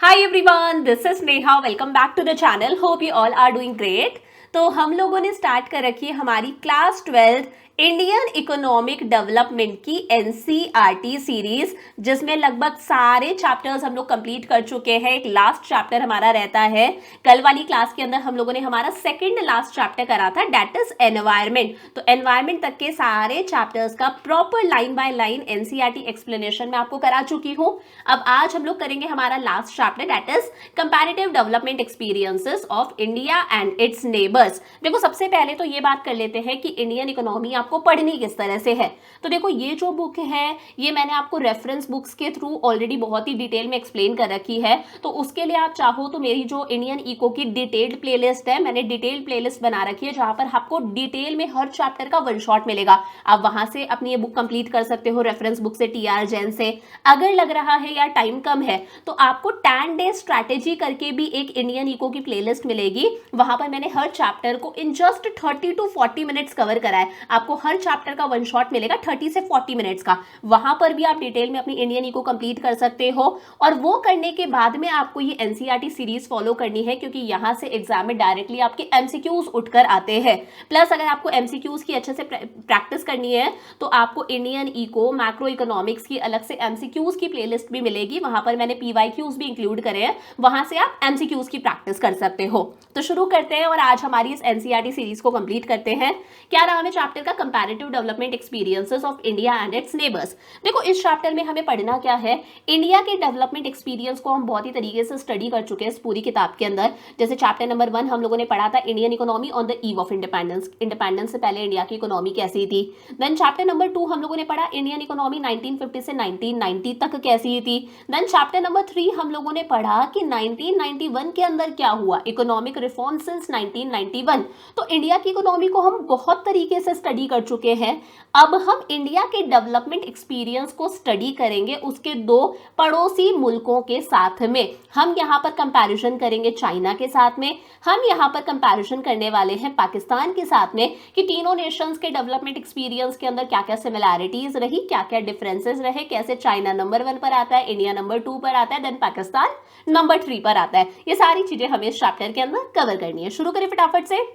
Hi everyone, this is Neha. Welcome back to the channel. Hope you all are doing great. तो हम लोगों ने start कर रखी है हमारी क्लास 12 इंडियन इकोनॉमिक डेवलपमेंट की एनसीईआरटी सीरीज, जिसमें लगभग सारे चैप्टर्स हम लोग कंप्लीट कर चुके हैं। एक लास्ट चैप्टर हमारा रहता है। कल वाली क्लास के अंदर हम लोगों ने हमारा सेकंड लास्ट चैप्टर करा था, दैट इज एनवायरमेंट। तो एनवायरमेंट तक के सारे चैप्टर्स का proper line by line NCERT explanation मैं आपको करा चुकी हूँ। अब आज हम लोग करेंगे हमारा last chapter, that is comparative development experiences of India and it's neighbours. देखो, सबसे पहले तो ये बात कर लेते हैं कि इंडियन इकोनॉमी आपको पढ़नी किस तरह से है। तो देखो, ये जो बुक है ये मैंने आपको रेफरेंस बुक्स के थ्रू ऑलरेडी बहुत ही डिटेल में एक्सप्लेन कर रखी है। तो उसके लिए आप चाहो तो मेरी जो इंडियन इको की डिटेल्ड प्लेलिस्ट है, मैंने डिटेल्ड प्लेलिस्ट बना रखी है जहां पर आपको डिटेल में हर चैप्टर का वन शॉट मिलेगा। आप वहां से अपनी ये बुक कंप्लीट कर सकते हो, रेफरेंस बुक से, टीआर जैन से। अगर लग रहा है या टाइम कम है तो आपको 10 डे स्ट्रैटेजी करके भी एक इंडियन इको की प्लेलिस्ट मिलेगी। वहां पर मैंने हर चैप्टर को in just 30 to 40 minutes cover करा है। आपको हर चैप्टर का वन शॉट मिलेगा 30 से 40 मिनट्स का। वहां पर भी आप डिटेल में अपनी इंडियन इको कंप्लीट कर सकते हो। और वो करने के बाद में आपको ये एनसीईआरटी सीरीज फॉलो करनी है, क्योंकि यहां से एग्जाम में डायरेक्टली आपके एमसीक्यूज उठकर आते हैं। प्लस अगर आपको एमसीक्यूज की अच्छे से प्रैक्टिस करनी है तो आपको इंडियन इको, मैक्रो इकोनॉमिक्स की अलग से एमसीक्यूज की प्लेलिस्ट भी मिलेगी। वहां पर मैंने पीवाईक्यूज भी इंक्लूड करे हैं, वहां से आप एमसीक्यूज की प्रैक्टिस कर सकते हो। तो शुरू करते हैं और आज हमारी इस एनसीईआरटी सीरीज को कंप्लीट करते हैं। क्या नाम है चैप्टर का? Comparative development experiences of India and it's neighbours. देखो, इस चैप्टर में हमें पढ़ना क्या है, इंडिया के डेवलपमेंट एक्सपीरियंस को हम बहुत ही तरीके से स्टडी कर चुके हैं इस पूरी किताब के अंदर। जैसे चैप्टर नंबर 1 हम लोगों ने पढ़ा था Indian economy on the eve of independence. Independence से पहले इंडिया की इकोनॉमी कैसी थी। देन चैप्टर नंबर 2 हम लोगों ने पढ़ा इंडियन इकोनॉमी 1950 से 1990 तक कैसी थी। देन चैप्टर नंबर 3 हम लोगों ने पढ़ा कि 1991 के अंदर क्या हुआ, इकोनॉमिक रिफॉर्म सिंस 1991। तो इंडिया की इकोनॉमी को हम बहुत तरीके से स्टडी कर चुके हैं। अब हम इंडिया के डेवलपमेंट एक्सपीरियंस को स्टडी करेंगे उसके दो पड़ोसी मुल्कों के साथ में। हम यहाँ पर कंपैरिजन करेंगे चाइना के साथ में, हम यहाँ पर कंपैरिजन करने वाले हैं पाकिस्तान के साथ में, कि तीनों नेशंस के डेवलपमेंट एक्सपीरियंस के अंदर क्या क्या सिमिलैरिटीज रही, क्या क्या डिफरेंसेस रहे, कैसे चाइना नंबर 1 पर आता है, इंडिया नंबर 2 पर आता है, देन पाकिस्तान नंबर 3 पर आता है। ये सारी चीजें हमें इस चैप्टर के अंदर कवर करनी है। शुरू करें फटाफट से।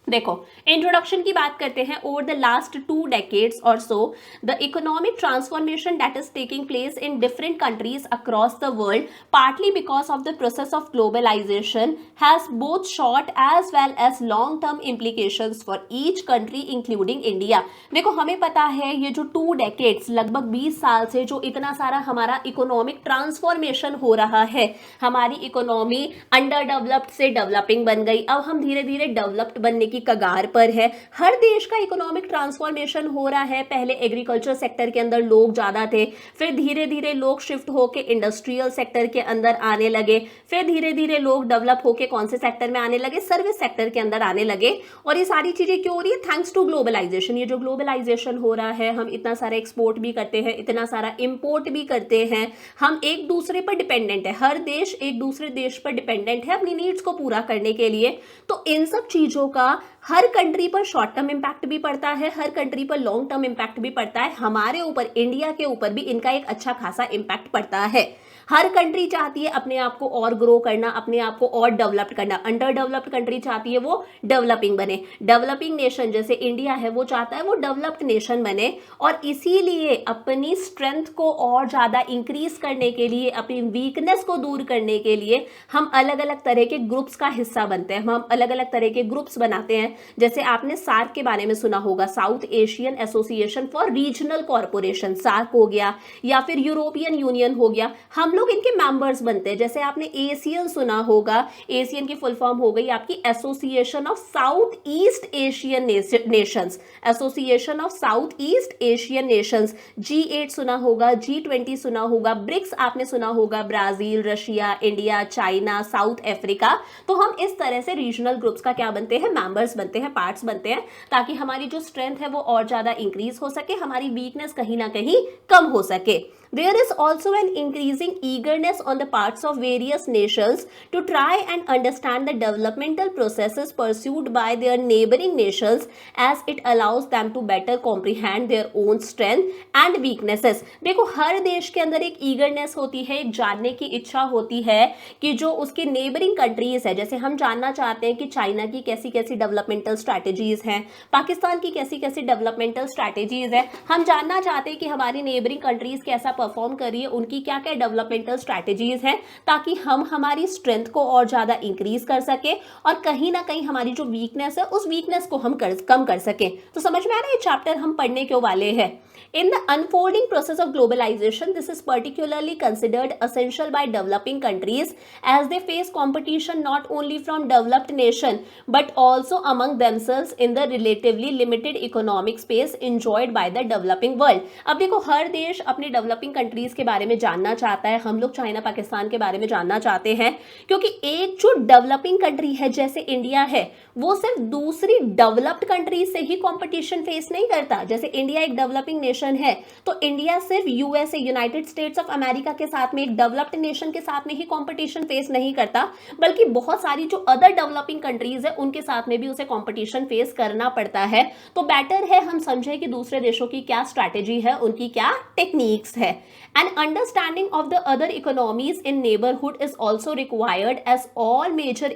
देखो, इंट्रोडक्शन की बात करते हैं। ओवर द लास्ट 2 decades और so the economic transformation that is taking place in different countries across the world, partly because of the process of globalisation, has both short as well as long term implications for each country including India. देखो, हमें पता है ये जो 2 decades, लगभग 20 साल से जो इतना सारा हमारा इकोनॉमिक ट्रांसफॉर्मेशन हो रहा है, हमारी इकोनॉमी अंडर डेवलप्ड से डेवलपिंग बन गई। अब हम धीरे धीरे डेवलप्ड बनने की कगार पर है। हर देश का इकोनॉमिक ट्रांसफॉर्मेशन हो रहा है। पहले एग्रीकल्चर सेक्टर के अंदर लोग ज्यादा थे, फिर धीरे धीरे लोग शिफ्ट होके इंडस्ट्रियल सेक्टर के अंदर आने लगे, फिर धीरे धीरे लोग डेवलप होके कौन से सेक्टर में आने लगे, सर्विस सेक्टर के अंदर आने लगे। और ये सारी चीजें क्यों हो रही है? Thanks to globalisation. ये जो ग्लोबलाइजेशन हो रहा है, हम इतना सारा एक्सपोर्ट भी करते हैं, इतना सारा इंपोर्ट भी करते हैं, हम एक दूसरे पर डिपेंडेंट है, हर देश एक दूसरे देश पर डिपेंडेंट है अपनी नीड्स को पूरा करने के लिए। तो इन सब चीजों का हर कंट्री पर शॉर्ट टर्म इंपैक्ट भी पड़ता है, हर कंट्री पर लॉन्ग टर्म इंपैक्ट भी पड़ता है। हमारे ऊपर, इंडिया के ऊपर भी इनका एक अच्छा खासा इंपैक्ट पड़ता है। हर कंट्री चाहती है अपने आप को और ग्रो करना, अपने आप को और डेवलप्ड करना। अंडर डेवलप्ड कंट्री चाहती है वो डेवलपिंग बने। डेवलपिंग नेशन जैसे इंडिया है, वो चाहता है वो डेवलप्ड नेशन बने। और इसीलिए अपनी स्ट्रेंथ को और ज्यादा इंक्रीज करने के लिए, अपनी वीकनेस को दूर करने के लिए हम अलग अलग तरह के ग्रुप्स का हिस्सा बनते हैं। हम अलग अलग तरह के ग्रुप्स बनाते हैं। जैसे आपने सार्क के बारे में सुना होगा, South Asian Association for Regional Corporation, SAARC हो गया, या फिर यूरोपियन यूनियन हो गया। हम लोग इनके मेंबर्स बनते हैं। जैसे आपने एशियन सुना होगा, एशियन की फुल फॉर्म हो गई आपकी association of south east Asian Nations, association of south east Asian Nations. G8 सुना होगा, G20 सुना होगा, ब्रिक्स आपने सुना होगा, Brazil, Russia, India, China, south Africa. तो हम इस तरह से रीजनल ग्रुप्स का क्या बनते हैं? मेंबर्स बनते हैं, पार्ट्स बनते हैं, ताकि हमारी जो स्ट्रेंथ है वो और ज्यादा इंक्रीज हो सके, हमारी वीकनेस कहीं ना कहीं कम हो सके। There is also an increasing eagerness on the parts of various nations to try and understand the developmental processes pursued by their neighboring nations, as it allows them to better comprehend their own strength and weaknesses. देखो हर देश के अंदर एक eagerness होती है, एक जानने की इच्छा होती है कि जो उसके नेबरिंग कंट्रीज है, जैसे हम जानना चाहते हैं कि चाइना की कैसी कैसी डेवलपमेंटल स्ट्रैटेजीज हैं, पाकिस्तान की कैसी कैसी डेवलपमेंटल स्ट्रैटेजीज है, हम जानना चाहते हैं कि हमारी नेबरिंग कंट्रीज कैसा परफॉर्म कर रही है, उनकी क्या क्या डेवलपमेंटल स्ट्रैटेजीज हैं, ताकि हम हमारी स्ट्रेंथ को और ज्यादा इंक्रीज कर सके और कहीं ना कहीं हमारी जो वीकनेस है उस वीकनेस को हम कम कर सके। तो समझ में आ रहा है ये चैप्टर हम पढ़ने क्यों वाले हैं। In the unfolding process of globalization, this is particularly considered essential by developing countries as they face competition not only from developed nations but also among themselves in the relatively limited economic space enjoyed by the developing world. अब देखो हर देश अपने developing countries के बारे में जानना चाहता है, हम लोग चाइना पाकिस्तान के बारे में जानना चाहते हैं, क्योंकि एक जो डेवलपिंग कंट्री है जैसे इंडिया है वो सिर्फ दूसरी डेवलप्ड कंट्री से ही कंपटीशन फेस नहीं करता। जैसे इंडिया एक डेवलपिंग नेशन है तो इंडिया सिर्फ USA United states of America के साथ में एक डेवलप्ड नेशन के साथ में ही कंपटीशन फेस नहीं करता, बल्कि बहुत सारी जो अदर डेवलपिंग कंट्रीज है उनके साथ में भी उसे कंपटीशन फेस करना पड़ता है। तो बेटर है हम समझें कि दूसरे देशों की क्या स्ट्रैटेजी है, उनकी क्या टेक्निक्स है। An understanding of the other economies in neighborhood is also required, as all major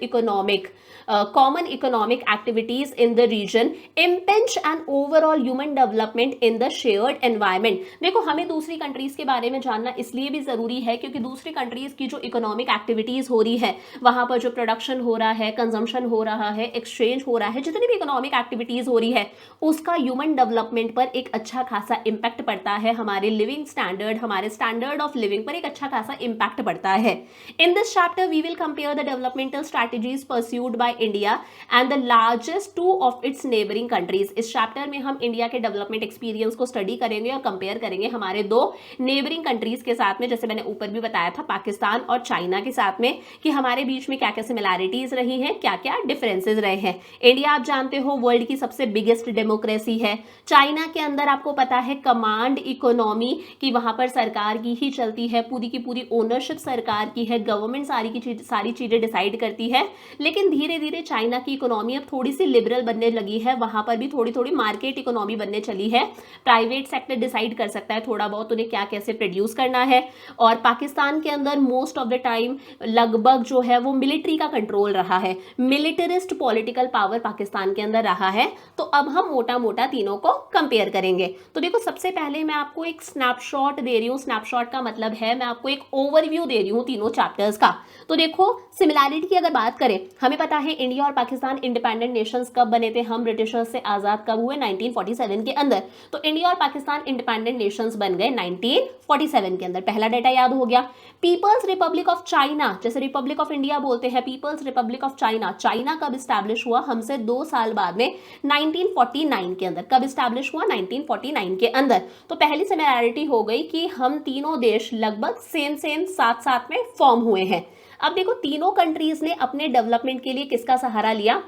common economic activities in the region impinge on overall human development in the shared environment. देखो हमें दूसरी countries के बारे में जानना इसलिए भी जरूरी है क्योंकि दूसरी कंट्रीज की जो इकोनॉमिक एक्टिविटीज हो रही है, वहां पर जो प्रोडक्शन हो रहा है, कंजम्पशन हो रहा है, एक्सचेंज हो रहा है, जितनी भी इकोनॉमिक एक्टिविटीज हो रही है उसका ह्यूमन डेवलपमेंट पर एक अच्छा खासा इम्पैक्ट पड़ता है, हमारे लिविंग स्टैंडर्ड, हमारे स्टैंडर्ड ऑफ लिविंग पर एक अच्छा खासा इम्पैक्ट पड़ता है। In this chapter we will compare the developmental strategies pursued by India and the largest two of its neighbouring countries. इस चैप्टर में हम इंडिया के डेवलपमेंट एक्सपीरियंस को स्टडी करेंगे और कंपेयर करेंगे हमारे दो नेबरिंग कंट्रीज के साथ में, जैसे मैंने ऊपर भी बताया था पाकिस्तान और चाइना के साथ में, कि हमारे बीच में क्या क्या सिमिलैरिटीज रही हैं, क्या क्या डिफरेंसेस रहे हैं। इंडिया आप जानते हो वर्ल्ड की सबसे बिगेस्ट डेमोक्रेसी है। चाइना के अंदर आपको पता है कमांड इकोनॉमी की वहां पर सरकार की ही चलती है, पूरी की पूरी ओनरशिप सरकार की है, गवर्नमेंट सारी चीजें डिसाइड करती है। लेकिन धीरे धीरे चाइना की इकोनॉमी अब थोड़ी सी लिबरल बनने लगी है, वहां पर भी थोड़ी थोड़ी मार्केट इकोनॉमी बनने चली है, प्राइवेट सेक्टर डिसाइड कर सकता है थोड़ा बहुत उन्हें क्या कैसे प्रोड्यूस करना है। और पाकिस्तान के अंदर मोस्ट ऑफ द टाइम लगभग जो है वो मिलिट्री का कंट्रोल रहा है, मिलिटरिस्ट पॉलिटिकल पावर पाकिस्तान के अंदर रहा है। तो अब हम मोटा मोटा तीनों को कंपेयर करेंगे। तो देखो सबसे पहले मैं आपको एक स्नैपशॉट दे रही हूँ, स्नैपशॉट का मतलब है मैं आपको एक ओवरव्यू दे रही हूँ तीनों चैप्टर्स का। तो देखो सिमिलैरिटी की अगर बात करें, हमें पता है इंडिया और पाकिस्तान इंडिपेंडेंट नेशंस कब बने थे, हम ब्रिटिशर्स से आजाद कब हुए, 1947 के अंदर। तो इंडिया और पाकिस्तान इंडिपेंडेंट नेशंस बन गए 1947 के अंदर, पहला डेटा याद हो गया। पीपल्स रिपब्लिक ऑफ चाइना, जैसे रिपब्लिक ऑफ इंडिया बोलते हैं, People's Republic of China, China कब स्टैब्लिश हुआ, हमसे 2 साल बाद में 1949 के अंदर। कब स्टैब्लिश हुआ, 1949 के अंदर। तो पहली सिमिलैरिटी हो गई कि हम तीनों देश लगभग सेम साथ साथ में फॉर्म हुए हैं। अब देखो तीनों कंट्रीज ने अपने डेवलपमेंट के लिए किसका सहारा लिया,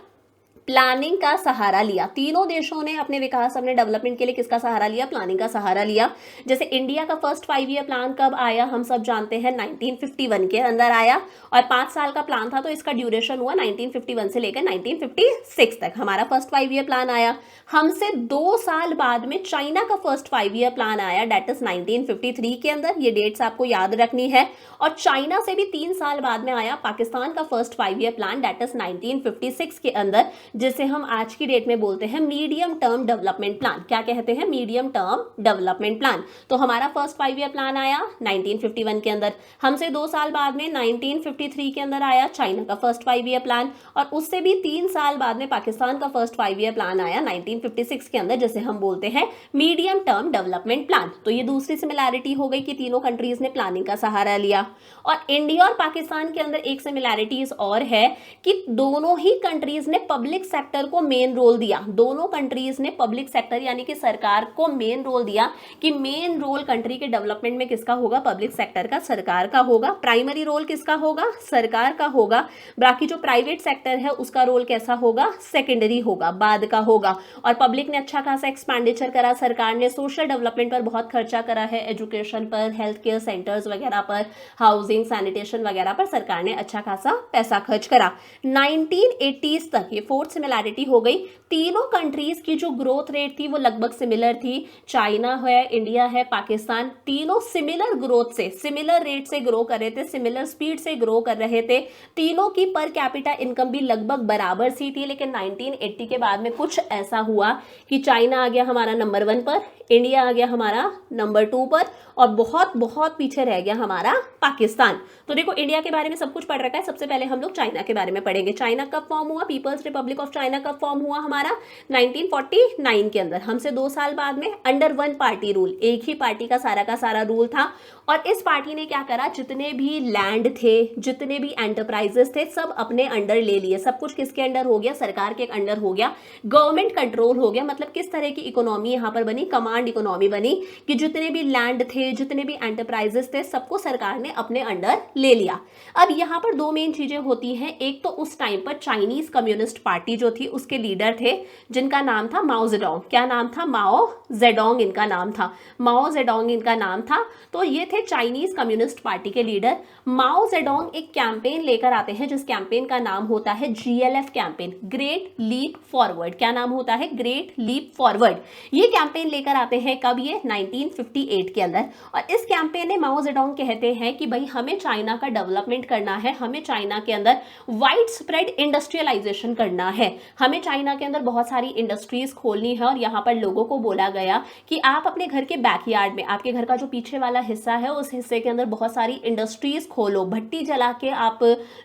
प्लानिंग का सहारा लिया। तीनों देशों ने अपने विकास, अपने डेवलपमेंट के लिए किसका सहारा लिया, प्लानिंग का सहारा लिया। जैसे इंडिया का फर्स्ट 5 ईयर प्लान कब आया, हम सब जानते हैं 1951 के अंदर आया, और 5 साल का प्लान था तो इसका ड्यूरेशन हुआ 1951 से लेकर 1956 तक हमारा फर्स्ट 5 ईयर प्लान आया। हमसे 2 साल बाद में चाइना का फर्स्ट 5 ईयर प्लान आया, डेट इज 1953 के अंदर, ये डेट्स आपको याद रखनी है। और चाइना से भी 3 साल बाद में आया पाकिस्तान का first 5 year plan, date is 1956 के अंदर, जिसे हम आज की डेट में बोलते हैं मीडियम टर्म डेवलपमेंट प्लान। क्या कहते हैं, मीडियम टर्म डेवलपमेंट प्लान। तो हमारा फर्स्ट 5 ईयर प्लान आया 1951 के अंदर, हमसे 2 साल बाद में 1953 के अंदर आया चाइना का फर्स्ट 5 ईयर प्लान, और उससे भी 3 साल बाद में पाकिस्तान का फर्स्ट 5 ईयर प्लान आया 1956 के अंदर, जिसे हम बोलते हैं मीडियम टर्म डेवलपमेंट प्लान। तो ये दूसरी सिमिलैरिटी हो गई कि तीनों कंट्रीज ने प्लानिंग का सहारा लिया। और इंडिया और पाकिस्तान के अंदर एक सिमिलैरिटीज और है कि दोनों ही कंट्रीज ने पब्लिक पब्लिक सेक्टर को मेन रोल दिया, दोनों कंट्रीज ने पब्लिक सेक्टर यानी कि सरकार को मेन रोल दिया कि मेन रोल कंट्री के डेवलपमेंट में किसका होगा, पब्लिक सेक्टर का, सरकार का होगा। प्राइमरी रोल किसका होगा, सरकार का होगा। बाकी जो प्राइवेट सेक्टर है उसका रोल कैसा होगा, सेकेंडरी होगा, बाद का होगा। और पब्लिक ने अच्छा खासा एक्सपेंडिचर करा, सरकार ने सोशल डेवलपमेंट पर बहुत खर्चा करा है, एजुकेशन पर, हेल्थ केयर सेंटर्स वगैरह पर, हाउसिंग, सैनिटेशन वगैरह पर सरकार ने अच्छा खासा पैसा खर्च करा। 1980s तक ये फोर्थ सिमिलैरिटी हो गई, तीनों कंट्रीज की जो ग्रोथ रेट थी वो लगभग सिमिलर थी। चाइना है, इंडिया है, पाकिस्तान, तीनों सिमिलर ग्रोथ से, सिमिलर रेट से ग्रो कर रहे थे, सिमिलर स्पीड से ग्रो कर रहे थे। तीनों की पर कैपिटा इनकम भी लगभग बराबर सी थी। लेकिन 1980 के बाद में कुछ ऐसा हुआ कि चाइना आ गया हमारा नंबर 1 पर, इंडिया आ गया हमारा नंबर 2 पर, और बहुत बहुत पीछे रह गया हमारा पाकिस्तान। तो देखो इंडिया के बारे में सब कुछ पढ़ रखा है, सबसे पहले हम लोग चाइना के बारे में पढ़ेंगे। चाइना कब फॉर्म हुआ, पीपल्स रिपब्लिक ऑफ चाइना कब फॉर्म हुआ हमारा, 1949 के अंदर। हमसे 2 साल बाद में अंडर 1 पार्टी रूल, एक ही पार्टी का सारा रूल था। और इस पार्टी ने क्या करा, जितने भी लैंड थे, जितने भी एंटरप्राइजेस थे, सब अपने अंडर ले लिए। सब कुछ किसके अंडर हो गया, सरकार के अंडर हो गया, गवर्नमेंट कंट्रोल हो गया। मतलब किस तरह की इकोनॉमी यहां पर बनी, कमांड इकोनॉमी बनी कि जितने भी लैंड थे, जितने भी एंटरप्राइजेस थे, सबको सरकार ने अपने अंडर ले लिया। अब यहां पर 2 मेन चीजें होती हैं। एक तो उस टाइम पर चाइनीज कम्युनिस्ट पार्टी जो थी उसके लीडर थे जिनका नाम था माओ जेडोंग। क्या नाम था, माओ जेडोंग इनका नाम था, माओ जेडोंग इनका नाम था। तो ये थे चाइनीज कम्युनिस्ट पार्टी के लीडर। माओ जेडोंग एक कैंपेन लेकर आते हैं जिस कैंपेन का नाम होता है GLF campaign, Great Leap Forward. क्या नाम होता है, ग्रेट लीप फॉरवर्ड। ये कैंपेन लेकर आते हैं कब, ये 1958 के अंदर। और इस कैंपेन में माओ जेडोंग कहते हैं कि भाई हमें चाइना का डेवलपमेंट करना है, हमें चाइना के अंदर वाइड स्प्रेड इंडस्ट्रियलाइजेशन करना है, हमें चाइना के अंदर बहुत सारी इंडस्ट्रीज खोलनी है। और यहाँ पर लोगों को बोला गया कि आप अपने घर के बैकयार्ड में, आपके घर का जो पीछे वाला हिस्सा है उस हिस्से के अंदर बहुत सारी इंडस्ट्रीज खोलो, भट्टी जला के आप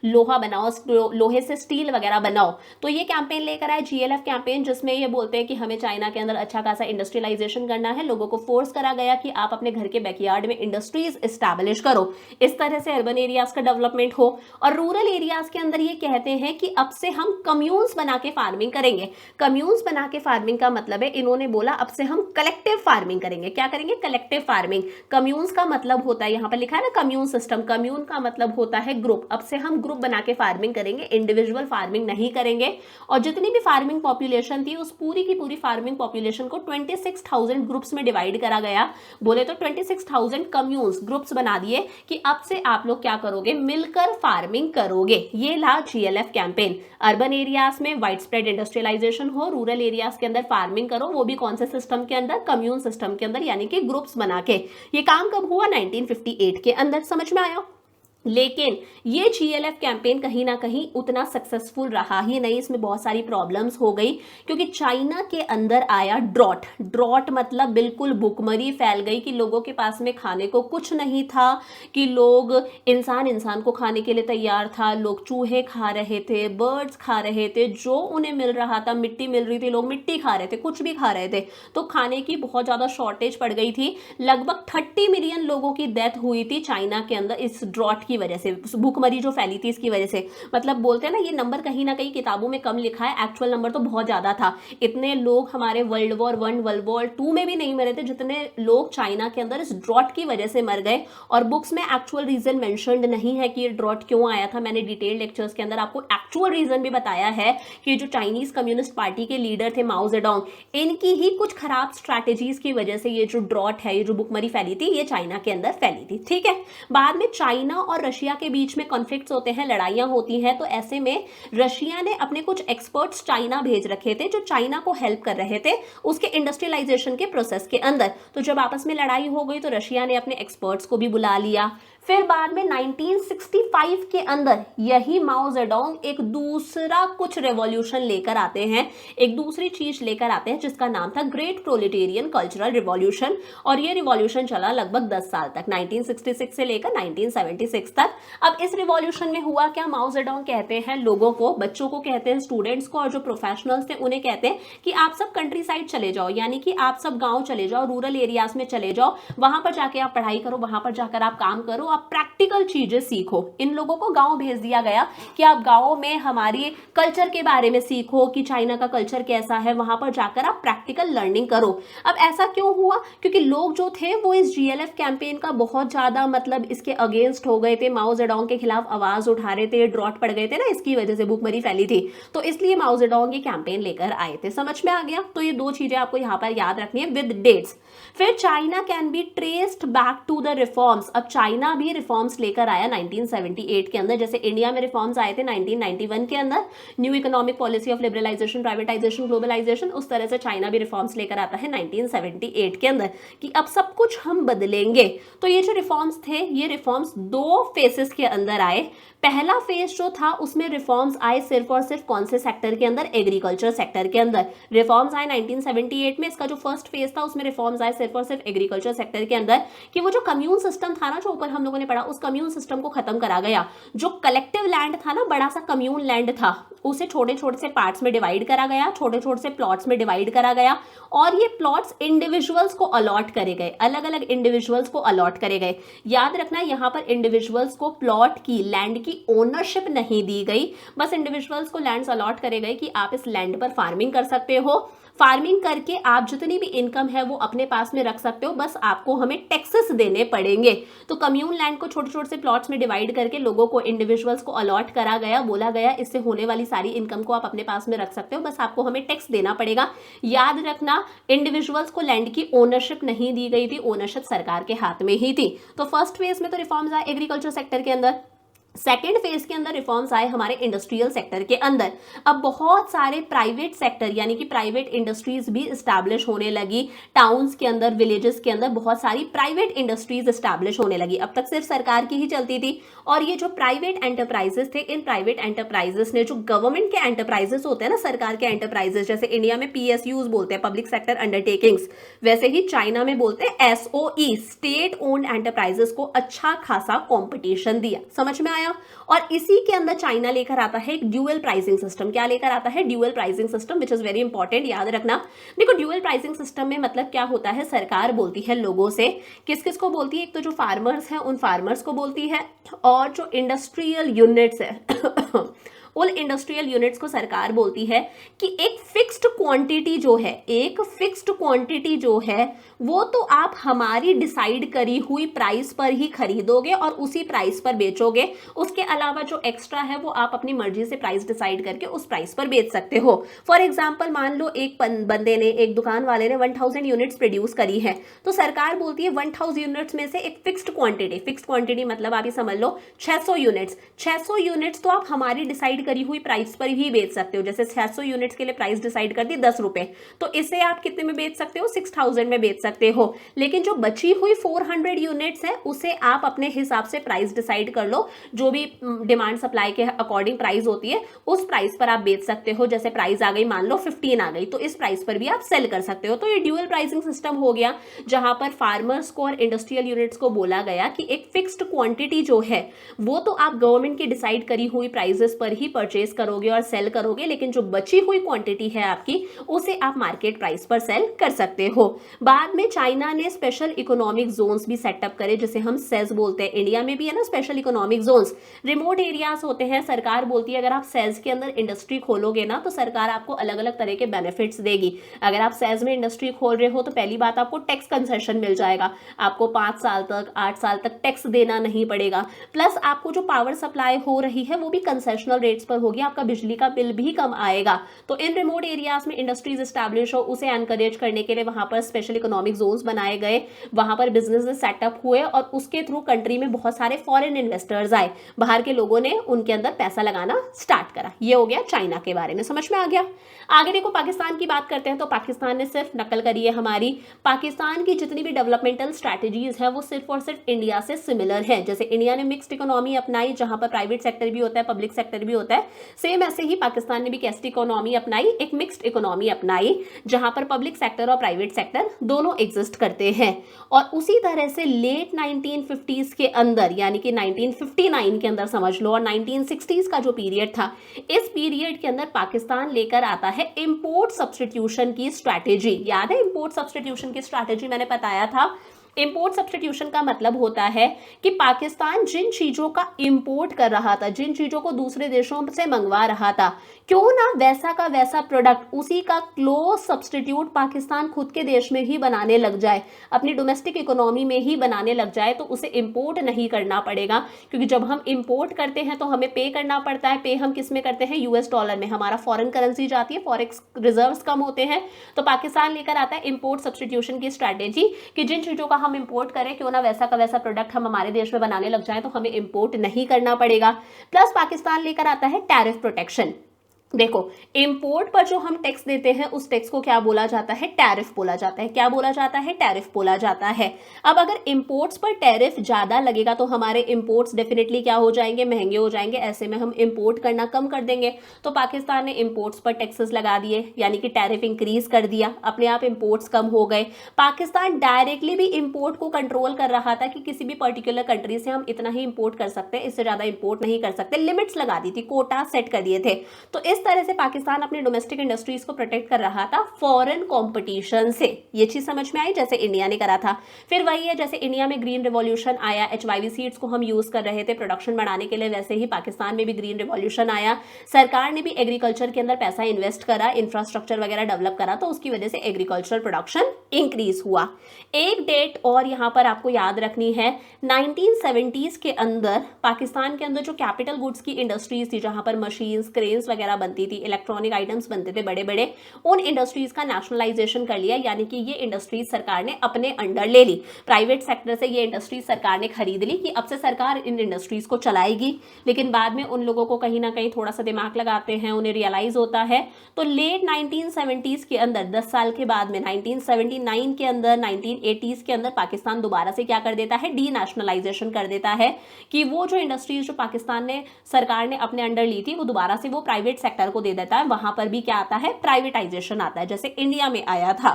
लोहा बनाओ, लोहे से स्टील वगैरह बनाओ। तो ये कैंपेन लेकर आए GLF कैंपेन, जिसमें ये बोलते हैं कि हमें चाइना के अंदर अच्छा खासा इंडस्ट्रियलाइजेशन करना है। लोगों को फोर्स करा गया कि आप अपने घर के बैकयार्ड में इंडस्ट्रीज एस्टैब्लिश करो, इस तरह से अर्बन एरियाज का डेवलपमेंट हो। और रूरल एरियाज के अंदर ये कहते हैं कि अब से हम कम्यून्स बना के फार्मिंग करेंगे। कम्यून्स बना के फार्मिंग का मतलब है, इन्होंने बोला अब से हम कलेक्टिव फार्मिंग करेंगे। क्या करेंगे, कलेक्टिव फार्मिंग। कम्यून्स का मतलब होता है, यहाँ पर लिखा है ना कम्यून सिस्टम, कम्यून का मतलब होता है ग्रुप। अब से हम ग्रुप बना के फार्मिंग करेंगे, इंडिविजुअल फार्मिंग नहीं करेंगे। और जितनी भी फार्मिंग पॉपुलेशन थी उस पूरी की पूरी फार्मिंग पॉपुलेशन को 26,000 ग्रुप्स में डिवाइड करा गया। बोले तो 26,000 कम्यून्स, ग्रुप्स बना दिए कि अब से आप लोग क्या करोगे, मिलकर फार्मिंग करोगे। ये ला GLF कैंपेन। अर्बन एरियाज में वाइड स्प्रेड इंडस्ट्रियलाइजेशन हो, रूरल एरियाज के अंदर फार्मिंग करो, वो भी कौन से सिस्टम के अंदर, कम्यून सिस्टम के अंदर, यानी कि ग्रुप्स बना के। ये काम कब हुआ, 1958 के अंदर। समझ में आया। लेकिन ये GLF कैंपेन कहीं ना कहीं उतना सक्सेसफुल रहा ही नहीं, इसमें बहुत सारी प्रॉब्लम्स हो गई क्योंकि चाइना के अंदर आया ड्रॉट। ड्रॉट मतलब बिल्कुल भूखमरी फैल गई कि लोगों के पास में खाने को कुछ नहीं था, कि लोग इंसान को खाने के लिए तैयार था, लोग चूहे खा रहे थे, बर्ड्स खा रहे थे, जो उन्हें मिल रहा था, मिट्टी मिल रही थी, लोग मिट्टी खा रहे थे, कुछ भी खा रहे थे। तो खाने की बहुत ज़्यादा शॉर्टेज पड़ गई थी। लगभग 30 मिलियन लोगों की डेथ हुई थी चाइना के अंदर इस ड्रॉट की वजह से, भूखमरी जो फैली थी इसकी वजह से। मतलब बोलते हैं ना, ये नंबर कहीं ना कहीं किताबों में कम लिखा है, एक्चुअल नंबर तो बहुत ज्यादा था। इतने लोग हमारे वर्ल्ड वॉर 1, वर्ल्ड वॉर 2 में भी नहीं मरे थे जितने लोग चाइना के अंदर इस ड्रॉट की वजह से मर गए। और बुक्स में एक्चुअल रीजन मेंशन्ड नहीं है कि ये ड्रॉट क्यों आया था। मैंने डिटेल लेक्चर्स के अंदर आपको एक्चुअल रीजन भी बताया है कि जो चाइनीज कम्युनिस्ट पार्टी के लीडर थे माओ जेडोंग, इनकी ही कुछ खराब स्ट्रैटेजीज की वजह से ये जो ड्रॉट है, ये जो भूखमरी फैली थी, ये चाइना के अंदर फैली थी। ठीक है। बाद में चाइना और रशिया के बीच में कॉन्फ्लिक्ट्स होते हैं, लड़ाइयां होती हैं। तो ऐसे में रशिया ने अपने कुछ एक्सपर्ट्स चाइना भेज रखे थे जो चाइना को हेल्प कर रहे थे उसके इंडस्ट्रियलाइजेशन के प्रोसेस के अंदर। तो जब आपस में लड़ाई हो गई तो रशिया ने अपने एक्सपर्ट्स को भी बुला लिया। फिर बाद में 1965 के अंदर यही माओ जेडोंग एक दूसरा कुछ रेवोल्यूशन लेकर आते हैं, एक दूसरी चीज लेकर आते हैं जिसका नाम था ग्रेट प्रोलेटेरियन कल्चरल रिवॉल्यूशन। और ये रिवॉल्यूशन चला लगभग 10 साल तक, 1966 से लेकर 1976 तक। अब इस रिवॉल्यूशन में हुआ क्या, माओ जेडोंग कहते हैं लोगों को, बच्चों को कहते हैं, स्टूडेंट्स को, और जो प्रोफेशनल्स थे उन्हें कहते हैं कि आप सब कंट्री साइड चले जाओ, यानी कि आप सब गाँव चले जाओ, रूरल एरियाज में चले जाओ, वहां पर जाके आप पढ़ाई करो, वहां पर जाकर आप काम करो, आप प्रैक्टिकल चीजें सीखो। इन लोगों को गांव भेज दिया गया कि आप गांव में हमारी कल्चर के बारे में सीखो कि चाइना का कल्चर कैसा है, वहां पर जाकर आप प्रैक्टिकल लर्निंग करो। अब ऐसा क्यों हुआ? क्योंकि लोग जो थे वो इस जीएलएफ कैंपेन का बहुत ज्यादा मतलब इसके अगेंस्ट हो गए थे, माओ जेडोंग के खिलाफ आवाज उठा रहे थे, ड्रॉट पड़ गए थे ना, इसकी वजह से भूखमरी फैली थी, तो इसलिए माओ जेडोंग ये कैंपेन लेकर आए थे। समझ में आ गया? तो ये दो चीजें आपको यहाँ पर याद रखनी है विद डेट्स। फिर China can be traced back to the reforms. अब चाइना भी रिफॉर्म्स लेकर आया 1978 के अंदर, जैसे इंडिया में रिफॉर्म्स आए थे 1991 के अंदर, new economic policy of liberalisation, privatisation, globalisation, उस तरह से चाइना भी रिफॉर्म्स लेकर आता है 1978 के अंदर कि अब सब कुछ हम बदलेंगे। तो ये जो रिफॉर्म्स थे, ये रिफॉर्म्स दो फेसेस के अंदर आए। पहला फेज जो था उसमें रिफॉर्म्स आए सिर्फ और सिर्फ कौन से सेक्टर के अंदर? एग्रीकल्चर सेक्टर के अंदर रिफॉर्म्स आए 1978 में। इसका जो फर्स्ट फेज था उसमें रिफॉर्म्स आए सिर्फ और सिर्फ एग्रीकल्चर सेक्टर के अंदर कि वो जो कम्यून सिस्टम था ना, जो ऊपर हम लोगों ने पढ़ा, उस कम्यून सिस्टम को खत्म करा गया। जो कलेक्टिव लैंड था ना, बड़ा सा कम्यून लैंड था, उसे छोटे छोटे से पार्ट्स में डिवाइड करा गया, छोटे छोटे से प्लॉट्स में डिवाइड करा गया, और ये प्लॉट्स इंडिविजुअल्स को अलॉट करे गए, अलग अलग इंडिविजुअल्स को अलॉट करे गए। याद रखना यहाँ पर इंडिविजुअल्स को प्लॉट की, लैंड की ओनरशिप नहीं दी गई, बस इंडिविजुअल्स को लैंड्स अलॉट करे गए कि आप इस लैंड पर फार्मिंग कर सकते हो, फार्मिंग करके आप जितनी भी इनकम है वो अपने पास में रख सकते हो, बस आपको हमें टैक्सेस देने पड़ेंगे। तो कम्यून लैंड को छोटे छोटे से प्लॉट्स में डिवाइड करके लोगों को, इंडिविजुअल्स को अलॉट करा गया, बोला गया इससे होने वाली सारी इनकम को आप अपने पास में रख सकते हो, बस आपको हमें टैक्स देना पड़ेगा। याद रखना, इंडिविजुअल्स को लैंड की ओनरशिप नहीं दी गई थी, ओनरशिप सरकार के हाथ में ही थी। तो फर्स्ट फेज में तो रिफॉर्म्स आए एग्रीकल्चर सेक्टर के अंदर। सेकेंड फेज के अंदर रिफॉर्म्स आए हमारे इंडस्ट्रियल सेक्टर के अंदर। अब बहुत सारे प्राइवेट सेक्टर यानी कि प्राइवेट इंडस्ट्रीज भी इस्टेब्लिश होने लगी। टाउन्स के अंदर, विलेजेस के अंदर बहुत सारी प्राइवेट इंडस्ट्रीज इस्टेब्लिश होने लगी। अब तक सिर्फ सरकार की ही चलती थी, और ये जो प्राइवेट एंटरप्राइजेस थे, इन प्राइवेट एंटरप्राइजेस ने, जो गवर्नमेंट के एंटरप्राइजेस होते हैं ना, सरकार के एंटरप्राइजेस, जैसे इंडिया में पीएसयूज बोलते हैं, पब्लिक सेक्टर अंडरटेकिंग्स, वैसे ही चाइना में बोलते हैं एसओई, स्टेट ओन्ड एंटरप्राइजेस को अच्छा खासा कॉम्पिटिशन दिया। समझ में आया? और इसी के अंदर चाइना लेकर आता है एक ड्यूअल प्राइसिंग सिस्टम। क्या लेकर आता है? Dual pricing system, which is very important, याद रखना। देखो, ड्यूअल प्राइसिंग सिस्टम में मतलब क्या होता है, सरकार बोलती है लोगों से, किस किस को बोलती है? एक तो जो फार्मर्स हैं उन फार्मर्स को बोलती है, और जो इंडस्ट्रियल यूनिट्स है उन इंडस्ट्रियल यूनिट्स को सरकार बोलती है कि एक फिक्स्ड क्वांटिटी जो है, एक फिक्स्ड क्वांटिटी जो है वो तो आप हमारी डिसाइड करी हुई प्राइस पर ही खरीदोगे और उसी प्राइस पर बेचोगे। उसके अलावा जो एक्स्ट्रा है वो आप अपनी मर्जी से प्राइस डिसाइड करके उस प्राइस पर बेच सकते हो। फॉर एग्जाम्पल, मान लो एक बंदे ने, एक दुकान वाले ने 1000 यूनिट्स प्रोड्यूस करी है, तो सरकार बोलती है 1000 यूनिट्स में से एक फिक्स्ड क्वांटिटी मतलब आप ये समझ लो 600 यूनिट्स, 600 यूनिट्स तो आप हमारी डिसाइड करी हुई प्राइस पर ही बेच सकते हो। जैसे 600 यूनिट्स के लिए प्राइस डिसाइड कर दी 10 रुपए, तो इसे आप कितने में बेच सकते हो? 6000 में बेच सकते हो। लेकिन जो बची हुई 400 यूनिट्स है उसे आप अपने हिसाब से प्राइस डिसाइड कर लो, जो भी डिमांड सप्लाई के अकॉर्डिंग प्राइस होती है उस प्राइस पर आप बेच सकते हो। जैसे प्राइस आ गई, मान लो 15 आ गई, तो इस प्राइस पर भी आप सेल कर सकते हो। तो ये ड्यूअल प्राइसिंग सिस्टम हो गया, जहां पर फार्मर्स को और इंडस्ट्रियल यूनिट्स को बोला गया कि एक फिक्स्ड क्वांटिटी जो है वो तो आप गवर्नमेंट की डिसाइड करी हुई प्राइसेस पर ही परचेज करोगे और सेल करोगे, लेकिन जो बची हुई क्वांटिटी है आपकी उसे आप मार्केट प्राइस पर सेल कर सकते हो। बाद में चाइना ने स्पेशल इकोनॉमिक जोन्स भी सेटअप करे, जिसे हम सेज बोलते हैं। इंडिया में भी है ना special economic zones, remote areas होते हैं। सरकार बोलती है अगर आप सेज के अंदर इंडस्ट्री खोलोगे ना तो सरकार आपको अलग अलग तरह के बेनिफिट्स देगी। अगर आप सेज में इंडस्ट्री खोल रहे हो तो पहली बात आपको टैक्स कंसेशन मिल जाएगा, आपको 5 साल तक 8 साल तक टैक्स देना नहीं पड़ेगा। प्लस आपको जो पावर सप्लाई हो रही है वो भी कंसेशनल रेट्स पर होगी, आपका बिजली का बिल भी कम आएगा। तो इन रिमोट एरियाज में इंडस्ट्रीज एस्टैब्लिश हो, उसे एनकरेज करने के लिए वहां पर स्पेशल इकोनॉमिक जोन्स बनाए गए, वहां पर बिजनेस सेटअप हुए और उसके थ्रू कंट्री में बहुत सारे फॉरेन इन्वेस्टर्स आए, बाहर के लोगों ने उनके अंदर पैसा लगाना स्टार्ट करा। ये हो गया चाइना के बारे में, समझ में आ गया। आगे देखो, पाकिस्तान की बात करते हैं तो पाकिस्तान ने सिर्फ नकल करी है हमारी। पाकिस्तान की जितनी भी डेवलपमेंटल स्ट्रैटेजीज है वो सिर्फ और सिर्फ इंडिया से सिमिलर है। जैसे इंडिया ने मिक्स्ड इकोनॉमी अपनाई, जहां पर प्राइवेट सेक्टर भी होता है, पब्लिक सेक्टर भी होता है, सेम ऐसे ही पाकिस्तान ने भी कैस्ट इकोनॉमी अपनाई, एक मिक्स्ड इकोनॉमी अपनाई, जहां पर पब्लिक सेक्टर और प्राइवेट सेक्टर दोनों एग्जिस्ट करते हैं। और उसी तरह से लेट 1950s के अंदर, यानी कि 1959 के अंदर समझ लो, और 1960s का जो पीरियड था, इस पीरियड के अंदर पाकिस्तान लेकर आता है इंपोर्ट सब्स्टिट्यूशन की स्ट्रैटेजी। याद है इंपोर्ट सब्स्टिट्यूशन की स्ट्रैटेजी? मैंने बताया था इंपोर्ट सब्स्टिट्यूशन का मतलब होता है कि पाकिस्तान जिन चीज़ों का इंपोर्ट कर रहा था, जिन चीज़ों को दूसरे देशों से मंगवा रहा था, क्यों ना वैसा का वैसा प्रोडक्ट, उसी का क्लोज सब्स्टिट्यूट पाकिस्तान खुद के देश में ही बनाने लग जाए, अपनी डोमेस्टिक इकोनॉमी में ही बनाने लग जाए, तो उसे इंपोर्ट नहीं करना पड़ेगा। क्योंकि जब हम इंपोर्ट करते हैं तो हमें पे करना पड़ता है। पे हम किस में करते हैं? यूएस डॉलर में। हमारा फॉरेन करेंसी जाती है, फॉरेक्स रिजर्व्स कम होते हैं। तो पाकिस्तान लेकर आता है इंपोर्ट सब्स्टिट्यूशन की स्ट्रैटेजी कि जिन चीज़ों का हम इंपोर्ट करें, क्यों ना वैसा का वैसा प्रोडक्ट हम हमारे देश में बनाने लग जाए, तो हमें इंपोर्ट नहीं करना पड़ेगा। प्लस पाकिस्तान लेकर आता है टैरिफ प्रोटेक्शन। देखो, इंपोर्ट पर जो हम टैक्स देते हैं उस टैक्स को क्या बोला जाता है? टैरिफ बोला जाता है। क्या बोला जाता है? टैरिफ बोला जाता है। अब अगर इंपोर्ट्स पर टैरिफ ज़्यादा लगेगा तो हमारे इंपोर्ट्स डेफिनेटली क्या हो जाएंगे? महंगे हो जाएंगे। ऐसे में हम इंपोर्ट करना कम कर देंगे। तो पाकिस्तान ने इंपोर्ट्स पर टैक्सेस लगा दिए, यानी कि टैरिफ इंक्रीज कर दिया, अपने आप इंपोर्ट्स कम हो गए। पाकिस्तान डायरेक्टली भी इंपोर्ट को कंट्रोल कर रहा था कि किसी भी पर्टिकुलर कंट्री से हम इतना ही इंपोर्ट कर सकते हैं, इससे ज़्यादा इंपोर्ट नहीं कर सकते। लिमिट्स लगा दी थी, कोटा सेट कर दिए थे। तो इस तरह से पाकिस्तान अपनी डोमेस्टिक इंडस्ट्रीज को प्रोटेक्ट कर रहा था फॉरेन कंपटीशन से। ये चीज समझ में आई, जैसे इंडिया ने करा था। फिर वही है, जैसे इंडिया में ग्रीन रिवॉल्यूशन आया, HYV सीड्स को हम यूज कर रहे थे प्रोडक्शन बढ़ाने के लिए, वैसे ही पाकिस्तान में भी ग्रीन रिवॉल्यूशन आया। सरकार ने भी एग्रीकल्चर के अंदर पैसा इन्वेस्ट करा, इंफ्रास्ट्रक्चर वगैरह डेवलप करा, तो उसकी वजह से एग्रीकल्चर प्रोडक्शन इंक्रीज हुआ। एक डेट और यहाँ पर आपको याद रखनी है, 1970s के अंदर पाकिस्तान के अंदर जो कैपिटल गुड्स की इंडस्ट्रीज थी, जहां पर मशीन्स, क्रेन्स वगैरह बनती थी, इलेक्ट्रॉनिक आइटम्स बनते थे बड़े बड़े, उन इंडस्ट्रीज का नेशनलाइजेशन कर लिया, यानी कि ये इंडस्ट्रीज सरकार ने अपने अंडर ले ली। प्राइवेट सेक्टर से ये इंडस्ट्रीज सरकार ने खरीद ली कि अब से सरकार इन इंडस्ट्रीज को चलाएगी। लेकिन बाद में उन लोगों को कहीं ना कहीं थोड़ा सा दिमाग लगाते हैं, उन्हें रियलाइज होता है, तो लेट 1970s के अंदर, 10 साल के बाद में 1979 के अंदर, 1980s के अंदर पाकिस्तान दोबारा से क्या कर देता है? डी नेशनलाइजेशन कर देता है कि वो जो इंडस्ट्रीज जो पाकिस्तान ने, सरकार ने अपने अंडर ली थी, वो दोबारा से वो प्राइवेट सेक्टर को दे देता है। वहां पर भी क्या आता है? प्राइवेटाइजेशन आता है, जैसे इंडिया में आया था।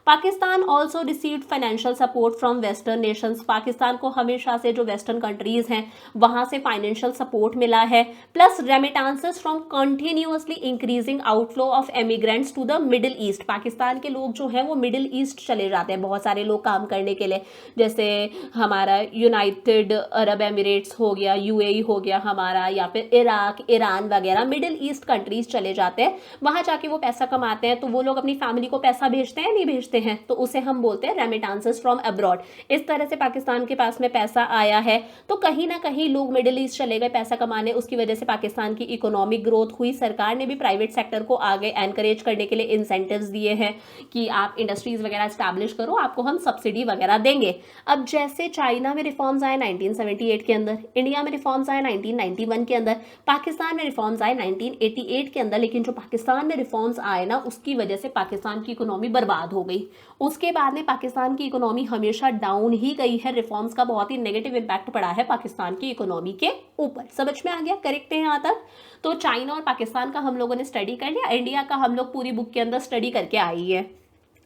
Pakistan also received financial support from western Nations. Pakistan को हमेशा से जो वेस्टर्न कंट्रीज हैं वहां से फाइनेंशियल सपोर्ट मिला है। Plus remittances from continuously increasing outflow of emigrants to the Middle East. Pakistan के लोग जो हैं वो मिडिल ईस्ट चले जाते हैं, बहुत सारे लोग काम करने के लिए, जैसे हमारा यूनाइटेड अरब एमिरेट्स हो गया, UAE हो गया हमारा, या फिर इराक, ईरान वगैरह मिडिल ईस्ट कंट्रीज चले जाते हैं। वहां जाके वो पैसा कमाते हैं, तो वो लोग अपनी फैमिली को पैसा भेजते हैं, नहीं भेजते हैं, तो उसे हम बोलते हैं रेमिटांसेस फ्रॉम अब्रॉड। इस तरह से पाकिस्तान के पास में पैसा आया है, तो कहीं ना कहीं लोग मिडिल ईस्ट चले गए पैसा कमाने, उसकी वजह से पाकिस्तान की इकोनॉमिक ग्रोथ हुई। सरकार ने भी प्राइवेट सेक्टर को आगे एनकरेज करने के लिए इंसेंटिव्स दिए हैं कि आप इंडस्ट्रीज वगैरह स्टैब्लिश करो, आपको हम सब्सिडी वगैरह देंगे। अब जैसे चाइना में रिफॉर्म्स आए 1978 के अंदर, इंडिया में रिफॉर्म्स आए 1991 के अंदर, पाकिस्तान में रिफॉर्म्स आए 1988 के अंदर, लेकिन जो पाकिस्तान में रिफॉर्म्स आए ना, उसकी वजह से पाकिस्तान की इकोनॉमी बर्बाद हो गई। उसके बाद में पाकिस्तान की इकोनॉमी हमेशा डाउन ही गई है। रिफॉर्म्स का बहुत ही नेगेटिव इंपैक्ट पड़ा है पाकिस्तान की इकोनॉमी के ऊपर। समझ में आ गया? करेक्ट है यहाँ तक? तो चाइना और पाकिस्तान का हम लोगों ने स्टडी कर लिया, इंडिया का हम लोग पूरी बुक के अंदर स्टडी करके आई है।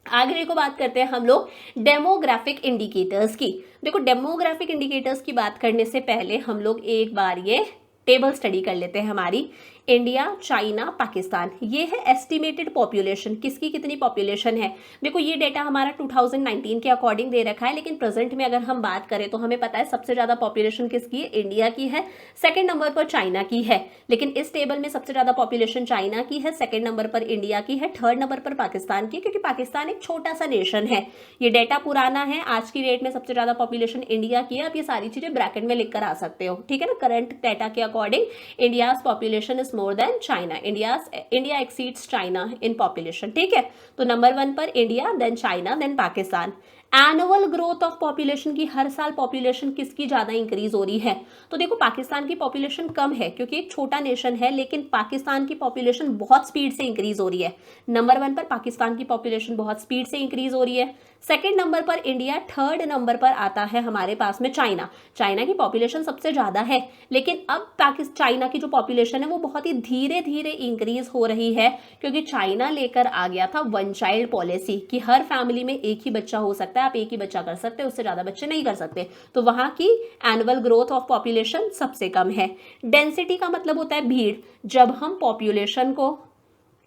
आगे को बात करते हैं हम लोग डेमोग्राफिक इंडिकेटर्स की। देखो, डेमोग्राफिक इंडिकेटर्स की बात करने से पहले हम लोग एक बार ये टेबल स्टडी कर लेते हैं हमारी। इंडिया, चाइना, पाकिस्तान, ये है एस्टिमेटेड पॉपुलेशन, किसकी कितनी पॉपुलेशन है। देखो, ये डेटा हमारा 2019 के अकॉर्डिंग दे रखा है, लेकिन प्रेजेंट में अगर हम बात करें तो हमें पता है सबसे ज़्यादा पॉपुलेशन किसकी है? इंडिया की है। सेकंड नंबर पर चाइना की है, लेकिन इस टेबल में सबसे ज़्यादा पॉपुलेशन चाइना की है, सेकंड नंबर पर इंडिया की है, थर्ड नंबर पर पाकिस्तान की, क्योंकि पाकिस्तान एक छोटा सा नेशन है। ये डेटा पुराना है, आज की डेट में सबसे ज़्यादा पॉपुलेशन इंडिया की है। आप ये सारी चीज़ें ब्रैकेट में लिख कर आ सकते हो, ठीक है ना। करंट डेटा के according India's population is more than China, India exceeds China in population, ठीक है। तो नंबर 1 पर India, then China, then Pakistan. Annual growth of population की, हर साल पॉपुलेशन किसकी ज्यादा इंक्रीज हो रही है? तो देखो, पाकिस्तान की पॉपुलेशन कम है क्योंकि एक छोटा नेशन है, लेकिन पाकिस्तान की पॉपुलेशन बहुत स्पीड से इंक्रीज हो रही है। नंबर 1 पर पाकिस्तान की पॉपुलेशन बहुत स्पीड से इंक्रीज हो रही है, सेकंड नंबर पर इंडिया, थर्ड नंबर पर आता है हमारे पास में चाइना। चाइना की पॉपुलेशन सबसे ज्यादा है, लेकिन अब चाइना की जो पॉपुलेशन है वो बहुत ही धीरे धीरे इंक्रीज हो रही है, क्योंकि चाइना लेकर आ गया था 1 चाइल्ड पॉलिसी कि हर फैमिली में एक ही बच्चा हो सकता है, आप एक ही बच्चा कर सकते हैं, उससे ज्यादा बच्चे नहीं कर सकते। तो वहां की एनुअल ग्रोथ ऑफ पॉपुलेशन सबसे कम है। डेंसिटी का मतलब होता है भीड़। जब हम पॉपुलेशन को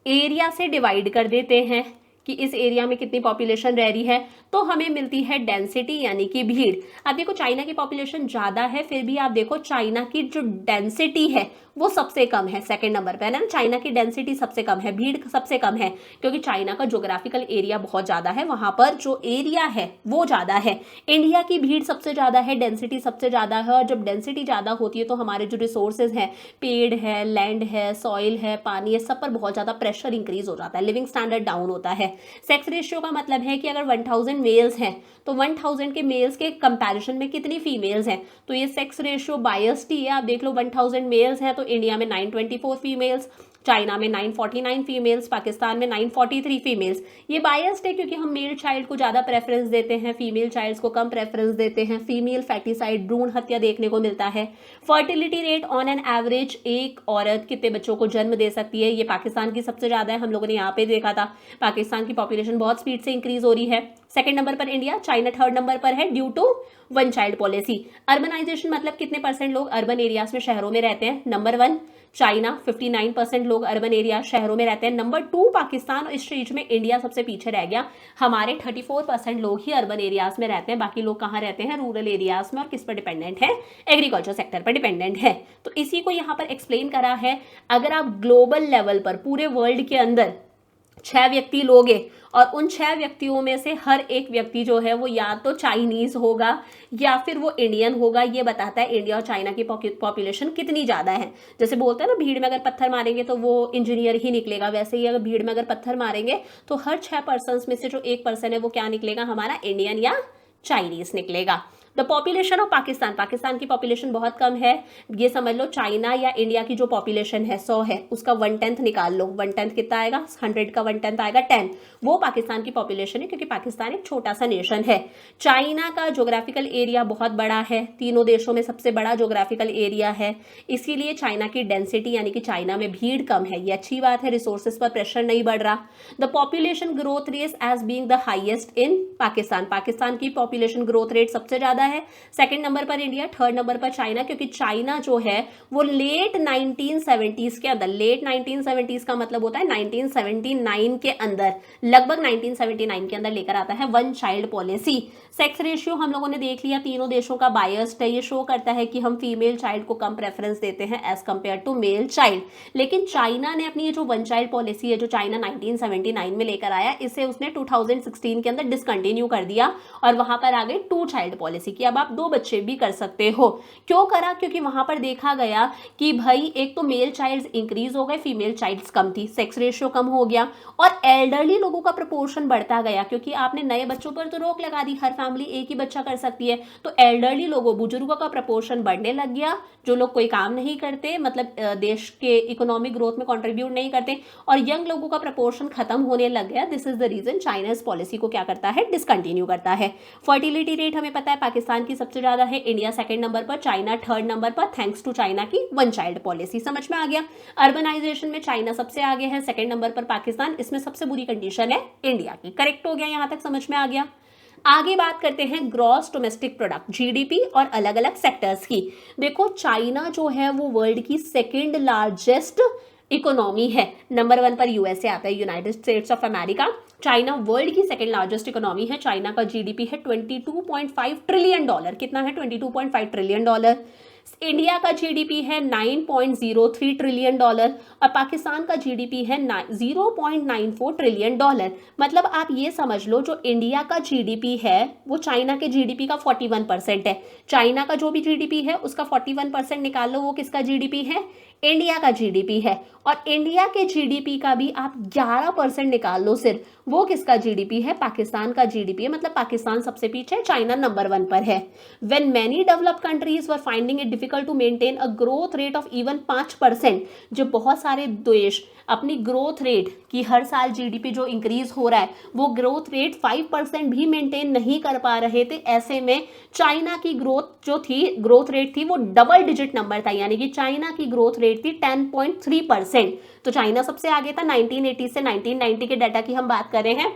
एरिया से डिवाइड कर देते हैं कि इस एरिया में कितनी पॉपुलेशन रह रही है, तो हमें मिलती है डेंसिटी यानी कि भीड़। अब देखो चाइना की पॉपुलेशन ज़्यादा है, फिर भी आप देखो चाइना की जो डेंसिटी है वो सबसे कम है, सेकंड नंबर पे है ना। चाइना की डेंसिटी सबसे कम है, भीड़ सबसे कम है, क्योंकि चाइना का ज्योग्राफिकल एरिया बहुत ज़्यादा है, वहाँ पर जो एरिया है वो ज़्यादा है। इंडिया की भीड़ सबसे ज़्यादा है, डेंसिटी सबसे ज़्यादा है, और जब डेंसिटी ज़्यादा होती है तो हमारे जो रिसोर्सेज हैं, पेड़ है, लैंड है, सॉइल है, पानी है, सब पर बहुत ज़्यादा प्रेशर इंक्रीज हो जाता है, लिविंग स्टैंडर्ड डाउन होता है। सेक्स रेशियो का मतलब है कि अगर 1000 मेल्स हैं तो 1000 के मेल्स के कंपैरिजन में कितनी फीमेल्स हैं, तो ये सेक्स रेशियो बायस्ड ही है। आप देख लो 1000 मेल्स हैं तो इंडिया में 924 फीमेल्स, चाइना में 949 फीमेल्स, पाकिस्तान में 943 फीमेल्स। ये बायस्ड है क्योंकि हम मेल चाइल्ड को ज़्यादा प्रेफरेंस देते हैं, फीमेल चाइल्ड्स को कम प्रेफरेंस देते हैं। फीमेल फैटिसाइड, भ्रूण हत्या देखने को मिलता है। Fertility rate on an average एक औरत कितने बच्चों को जन्म दे सकती है, ये पाकिस्तान की सबसे ज़्यादा है, हम लोगों ने यहाँ पे देखा था। पाकिस्तान की पॉपुलेशन बहुत स्पीड से इंक्रीज हो रही है। सेकंड नंबर पर इंडिया, चाइना थर्ड नंबर पर है due to one child policy. Urbanisation मतलब कितने परसेंट लोग अर्बन एरियाज में, शहरों में रहते हैं। नंबर 1 चाइना, 59% लोग अर्बन एरिया शहरों में रहते हैं। नंबर 2 पाकिस्तान, और इस चीज में इंडिया सबसे पीछे रह गया। हमारे 34% लोग ही अर्बन एरियाज में रहते हैं, बाकी लोग कहाँ रहते हैं, रूरल एरियाज में, और किस पर डिपेंडेंट है, एग्रीकल्चर सेक्टर पर डिपेंडेंट है। तो इसी को यहाँ पर एक्सप्लेन करा है। अगर आप ग्लोबल लेवल पर पूरे वर्ल्ड के अंदर 6 व्यक्ति लोगे और उन 6 व्यक्तियों में से हर एक व्यक्ति जो है वो या तो चाइनीज होगा या फिर वो इंडियन होगा, ये बताता है इंडिया और चाइना की पॉपुलेशन कितनी ज़्यादा है। जैसे बोलते हैं ना, भीड़ में अगर पत्थर मारेंगे तो वो इंजीनियर ही निकलेगा, वैसे ही अगर भीड़ में अगर पत्थर मारेंगे तो हर 6 पर्सन में से जो 1 पर्सन है वो क्या निकलेगा, हमारा इंडियन या चाइनीज निकलेगा। The population of Pakistan, Pakistan की पॉपुलेशन बहुत कम है, ये समझ लो चाइना या इंडिया की जो पॉपुलेशन है 100 है, उसका 1/10 निकाल लो। 1/10 कितना आएगा, 100 का 1/10 आएगा 10, वो पाकिस्तान की पॉपुलेशन है, क्योंकि पाकिस्तान एक छोटा सा नेशन है। चाइना का ज्योग्राफिकल एरिया बहुत बड़ा है, तीनों देशों में सबसे बड़ा ज्योग्राफिकल एरिया है, इसीलिए चाइना की डेंसिटी यानी कि चाइना में भीड़ कम है, ये अच्छी बात है, रिसोर्सेज पर प्रेशर नहीं बढ़ रहा। The population growth rate as being the highest in Pakistan, Pakistan की पॉपुलेशन ग्रोथ रेट सबसे ज्यादा है। सेकंड नंबर पर इंडिया, थर्ड नंबर पर चाइना, क्योंकि चाइना जो है वो लेट 1970s के अंदर, लेट 1970s का मतलब होता है 1979 के अंदर, लगभग 1979 के अंदर लेकर आता है one child policy. Sex ratio हम लोगों ने देख लिया, तीनों देशों का बायस्ड है, ये शो करता है कि हम फीमेल चाइल्ड को कम प्रेफरेंस देते हैं as compare to male child. लेकिन चाइना ने अपनी ये जो वन चाइल्ड पॉलिसी है जो चाइना 1979 में लेकर आया, इसे उसने 2016 के अंदर डिसकंटिन्यू कर दिया और वहां पर आ गई 2 चाइल्ड पॉलिसी की। अब आप 2 बच्चे भी कर सकते हो। क्यों करा, क्योंकि वहां पर देखा गया कि भाई एक तो मेल चाइल्ड्स इंक्रीज हो गए, फीमेल चाइल्ड्स कम थी, सेक्स रेशियो कम हो गया, और एल्डरली लोगों का प्रपोर्शन बढ़ता गया, क्योंकि आपने नए बच्चों पर तो रोक लगा दी, हर फैमिली एक ही बच्चा कर सकती है, तो एल्डरली लोगों, बुजुर्गों का प्रपोर्शन बढ़ने लग गया, जो लोग कोई काम नहीं करते, मतलब देश के इकोनॉमिक ग्रोथ में कंट्रीब्यूट नहीं करते, और यंग लोगों का प्रपोर्शन खत्म होने लग गया। This is the reason China इस पॉलिसी को क्या करता है, डिसकंटिन्यू करता है। फर्टिलिटी रेट हमें पता है पाकिस्तान की सबसे ज्यादा है, इंडिया सेकंड नंबर पर, चाइना थर्ड नंबर पर, थैंक्स टू चाइना की वन चाइल्ड पॉलिसी। समझ में आ गया। अर्बनाइजेशन में चाइना सबसे आगे है, सेकंड नंबर पर पाकिस्तान, इसमें सबसे बुरी कंडीशन है इंडिया की। करेक्ट हो गया, यहां तक समझ में आ गया। आगे बात करते हैं ग्रॉस डोमेस्टिक प्रोडक्ट, जीडीपी और अलग अलग सेक्टर्स की। देखो चाइना जो है वो वर्ल्ड की सेकंड लार्जेस्ट इकोनॉमी है, नंबर 1 पर यूएसए आता है, United states of America. China world की सेकंड लार्जेस्ट इकोनॉमी है, चाइना का जीडीपी है $22.5 ट्रिलियन, कितना है, $22.5 ट्रिलियन। इंडिया का जीडीपी है $9.03 ट्रिलियन और पाकिस्तान का जीडीपी है $0.94 ट्रिलियन। मतलब आप ये समझ लो जो इंडिया का जीडीपी है वो चाइना के जीडीपी का 41% है, चाइना का जो भी जीडीपी है उसका 41% निकाल लो, वो किसका जीडीपी है, इंडिया का जीडीपी है। और इंडिया के जीडीपी का भी आप 11% निकाल लो सिर्फ, वो किसका जीडीपी है, पाकिस्तान का जीडीपी है। मतलब पाकिस्तान सबसे पीछे, चाइना नंबर 1 पर है। When many developed countries were finding it difficult to maintain a growth rate of even 5%, जो बहुत सारे देश अपनी ग्रोथ रेट की हर साल जीडीपी जो इंक्रीज हो रहा है वो ग्रोथ रेट 5% भी मेंटेन नहीं कर पा रहे थे, ऐसे में चाइना की ग्रोथ रेट थी वो डबल डिजिट नंबर था, यानी कि चाइना की ग्रोथ रेट थी 10.3%। तो चाइना सबसे आगे था। 1980 से 1990 के डाटा की हम बात कर रहे हैं,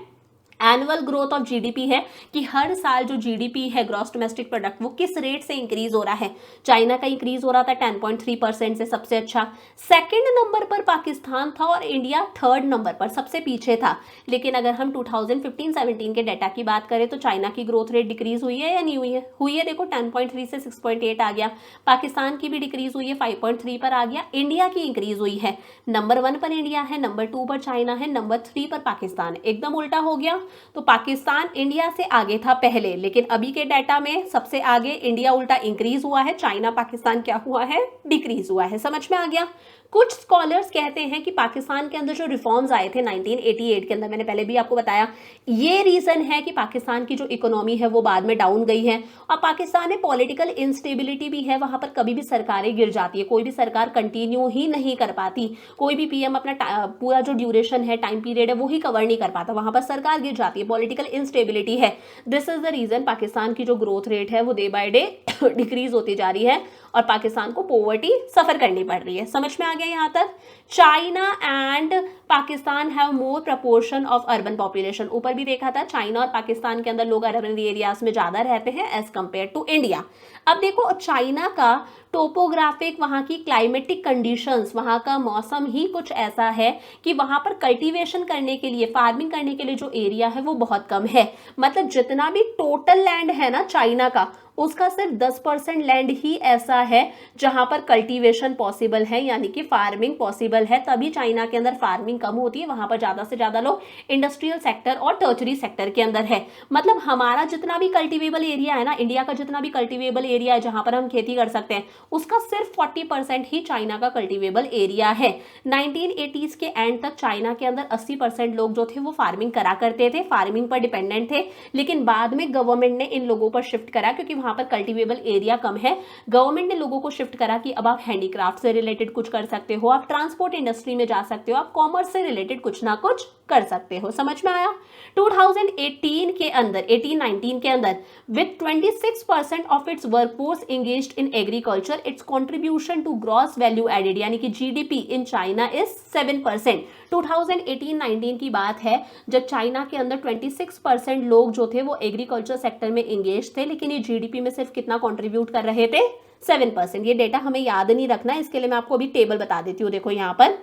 एनुअल ग्रोथ ऑफ जीडीपी है कि हर साल जो जीडीपी है ग्रॉस डोमेस्टिक प्रोडक्ट वो किस रेट से इंक्रीज हो रहा है। चाइना का इंक्रीज हो रहा था 10.3% से, सबसे अच्छा। सेकंड नंबर पर पाकिस्तान था और इंडिया थर्ड नंबर पर सबसे पीछे था। लेकिन अगर हम 2015-17 के डाटा की बात करें तो चाइना की ग्रोथ रेट डिक्रीज हुई है या नहीं हुई है? हुई है। देखो 10.3 से 6.8 आ गया। पाकिस्तान की भी डिक्रीज हुई है, 5.3 पर आ गया। इंडिया की इंक्रीज हुई है, नंबर 1 पर इंडिया है, नंबर 2 पर चाइना है, नंबर 3 पर पाकिस्तान। एकदम उल्टा हो गया। तो पाकिस्तान इंडिया से आगे था पहले, लेकिन अभी के डाटा में सबसे आगे इंडिया उल्टा इंक्रीज हुआ है, चाइना पाकिस्तान क्या हुआ है? डिक्रीज हुआ है। समझ में आ गया? कुछ स्कॉलर्स कहते हैं कि पाकिस्तान के अंदर जो रिफॉर्म्स आए थे 1988 के अंदर, मैंने पहले भी आपको बताया, ये रीजन है कि पाकिस्तान की जो इकोनॉमी है वो बाद में डाउन गई है। और पाकिस्तान में पॉलिटिकल इंस्टेबिलिटी भी है, वहां पर कभी भी सरकारें गिर जाती है, कोई भी सरकार कंटिन्यू ही नहीं कर पाती, कोई भी पीएम अपना पूरा जो ड्यूरेशन है, टाइम पीरियड है, वो ही कवर नहीं कर पाता, वहां पर सरकार गिर जाती है, पॉलिटिकल इंस्टेबिलिटी है। This is the reason Pakistan की जो ग्रोथ रेट है वो डे बाय डे डिक्रीज होती जा रही है और पाकिस्तान को पॉवर्टी सफर करनी पड़ रही है। समझ में आ गया यहां तक? China and Pakistan have more proportion of urban population. ऊपर भी देखा था, चाइना और पाकिस्तान के अंदर लोग अर्बन एरियाज में ज्यादा रहते हैं एज कंपेयर टू इंडिया। अब देखो चाइना का टोपोग्राफिक, वहां की क्लाइमेटिक कंडीशंस, वहां का मौसम ही कुछ ऐसा है कि वहां पर कल्टीवेशन करने के लिए, फार्मिंग करने के लिए जो एरिया है वो बहुत कम है। मतलब जितना भी टोटल लैंड है ना चाइना का, उसका सिर्फ 10% लैंड ही ऐसा है जहां पर कल्टीवेशन पॉसिबल है, यानी कि फार्मिंग पॉसिबल है। तभी चाइना के अंदर फार्मिंग कम होती है, वहां पर ज्यादा से ज्यादा लोग इंडस्ट्रियल सेक्टर और टर्चरी सेक्टर के अंदर है। मतलब हमारा जितना भी कल्टीवेबल एरिया है ना, इंडिया का जितना भी कल्टीवेबल एरिया है जहां पर हम खेती कर सकते हैं, उसका सिर्फ 40% ही चाइना का कल्टीवेबल एरिया है। 1980s के एंड तक चाइना के अंदर 80% लोग जो थे वो फार्मिंग करा करते थे, फार्मिंग पर डिपेंडेंट थे। लेकिन बाद में गवर्नमेंट ने इन लोगों पर शिफ्ट करा, क्योंकि वहां पर कल्टीवेबल एरिया कम है। गवर्नमेंट ने लोगों को शिफ्ट करा कि अब आप हैंडीक्राफ्ट से रिलेटेड कुछ कर सकते हो, आप ट्रांसपोर्ट इंडस्ट्री में जा सकते हो, आप कॉमर्स से रिलेटेड कुछ ना कुछ कर सकते हो। समझ में आया? 2018 के अंदर, 18-19 के अंदर, with 26% of its workforce engaged in agriculture, its contribution to gross value added यानी कि जीडीपी इन चाइना इज 7%। 2018-19 की बात है जब चाइना के अंदर 26% लोग जो थे वो एग्रीकल्चर सेक्टर में एंगेज थे, लेकिन ये जीडीपी में सिर्फ कितना कंट्रीब्यूट कर रहे थे? 7%। ये डेटा हमें याद नहीं रखना, इसके लिए मैं आपको अभी टेबल बता देती हूँ। देखो यहाँ पर,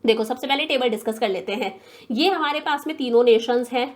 देखो सबसे पहले टेबल डिस्कस कर लेते हैं। ये हमारे पास में तीनों नेशंस हैं।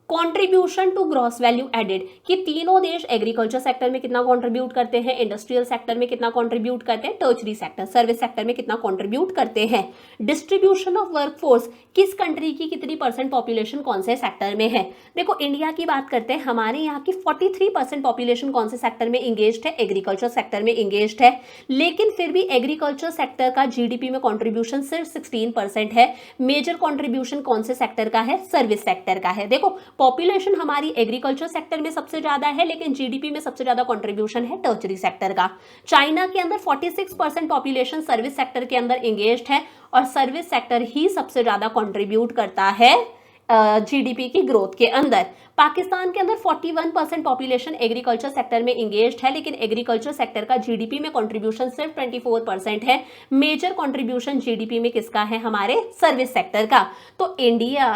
Contribution to gross value added, कि तीनों देश एग्रीकल्चर सेक्टर में कितना कंट्रीब्यूट करते हैं, इंडस्ट्रियल सेक्टर में कितना कंट्रीब्यूट करते हैं, टर्चरी सेक्टर, सर्विस सेक्टर में कितना कंट्रीब्यूट करते हैं। डिस्ट्रीब्यूशन ऑफ वर्कफोर्स, किस कंट्री की कितनी परसेंट पॉपुलेशन कौन से सेक्टर में है। देखो इंडिया की बात करते हैं, हमारे यहाँ की 43% पॉपुलेशन कौन से सेक्टर में इंगेज्ड है? एग्रीकल्चर सेक्टर में इंगेज्ड है। लेकिन फिर भी एग्रीकल्चर सेक्टर का जीडीपी में कॉन्ट्रीब्यूशन सिर्फ 16% है। मेजर कॉन्ट्रीब्यूशन कौन से सेक्टर का है? सर्विस सेक्टर का है। देखो पॉपुलेशन हमारी एग्रीकल्चर सेक्टर में सबसे ज्यादा है, लेकिन जीडीपी में सबसे ज्यादा कंट्रीब्यूशन है टर्चरी सेक्टर का। चाइना के अंदर 46% पॉपुलेशन सर्विस सेक्टर के अंदर एंगेज्ड है और सर्विस सेक्टर ही सबसे ज्यादा कंट्रीब्यूट करता है जीडीपी की ग्रोथ के अंदर। पाकिस्तान के अंदर 41% पॉपुलेशन एग्रीकल्चर सेक्टर में इंगेज्ड है, लेकिन एग्रीकल्चर सेक्टर का जीडीपी में कंट्रीब्यूशन सिर्फ 24% है। मेजर कंट्रीब्यूशन जीडीपी में किसका है? हमारे सर्विस सेक्टर का। तो इंडिया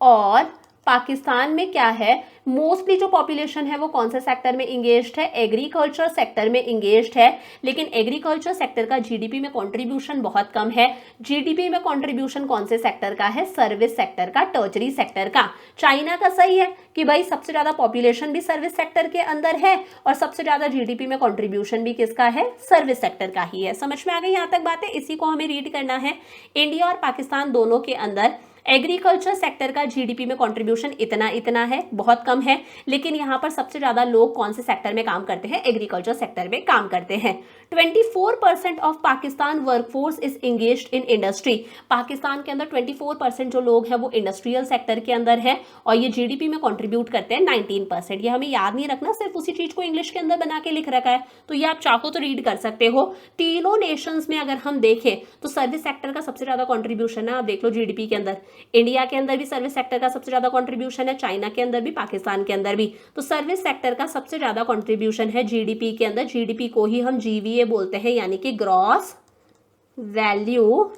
और पाकिस्तान में क्या है, मोस्टली जो पॉपुलेशन है वो कौन से सेक्टर में इंगेज्ड है? एग्रीकल्चर सेक्टर में इंगेज्ड है। लेकिन एग्रीकल्चर सेक्टर का जीडीपी में कंट्रीब्यूशन बहुत कम है। जीडीपी में कंट्रीब्यूशन कौन से सेक्टर का है? सर्विस सेक्टर का, टर्चरी सेक्टर का। चाइना का सही है कि भाई सबसे ज्यादा पॉपुलेशन भी सर्विस सेक्टर के अंदर है और सबसे ज्यादा जीडीपी में कंट्रीब्यूशन भी किसका है? सर्विस सेक्टर का ही है। समझ में आ गई यहां तक बातें? इसी को हमें रीड करना है। इंडिया और पाकिस्तान दोनों के अंदर एग्रीकल्चर सेक्टर का जीडीपी में कंट्रीब्यूशन इतना है, बहुत कम है। लेकिन यहाँ पर सबसे ज्यादा लोग कौन से सेक्टर में काम करते हैं? एग्रीकल्चर सेक्टर में काम करते हैं। 24% of Pakistan workforce is engaged in industry. Pakistan के अंदर 24% जो लोग हैं वो इंडस्ट्रियल सेक्टर के अंदर है और ये जीडीपी में कंट्रीब्यूट करते हैं 19%। ये हमें याद नहीं रखना, सिर्फ उसी चीज को इंग्लिश के अंदर बना के लिख रखा है, तो ये आप चाहो तो रीड कर सकते हो। तीनों नेशंस में अगर हम देखें तो सर्विस सेक्टर का सबसे ज्यादा कंट्रीब्यूशन है। आप देख लो जीडीपी के अंदर, इंडिया के अंदर भी सर्विस सेक्टर का सबसे ज्यादा कंट्रीब्यूशन है, चाइना के अंदर भी, पाकिस्तान के अंदर भी। तो सर्विस सेक्टर का सबसे ज्यादा कंट्रीब्यूशन है जीडीपी के अंदर। जीडीपी को ही हम जीवीए बोलते हैं, यानी कि ग्रॉस वैल्यू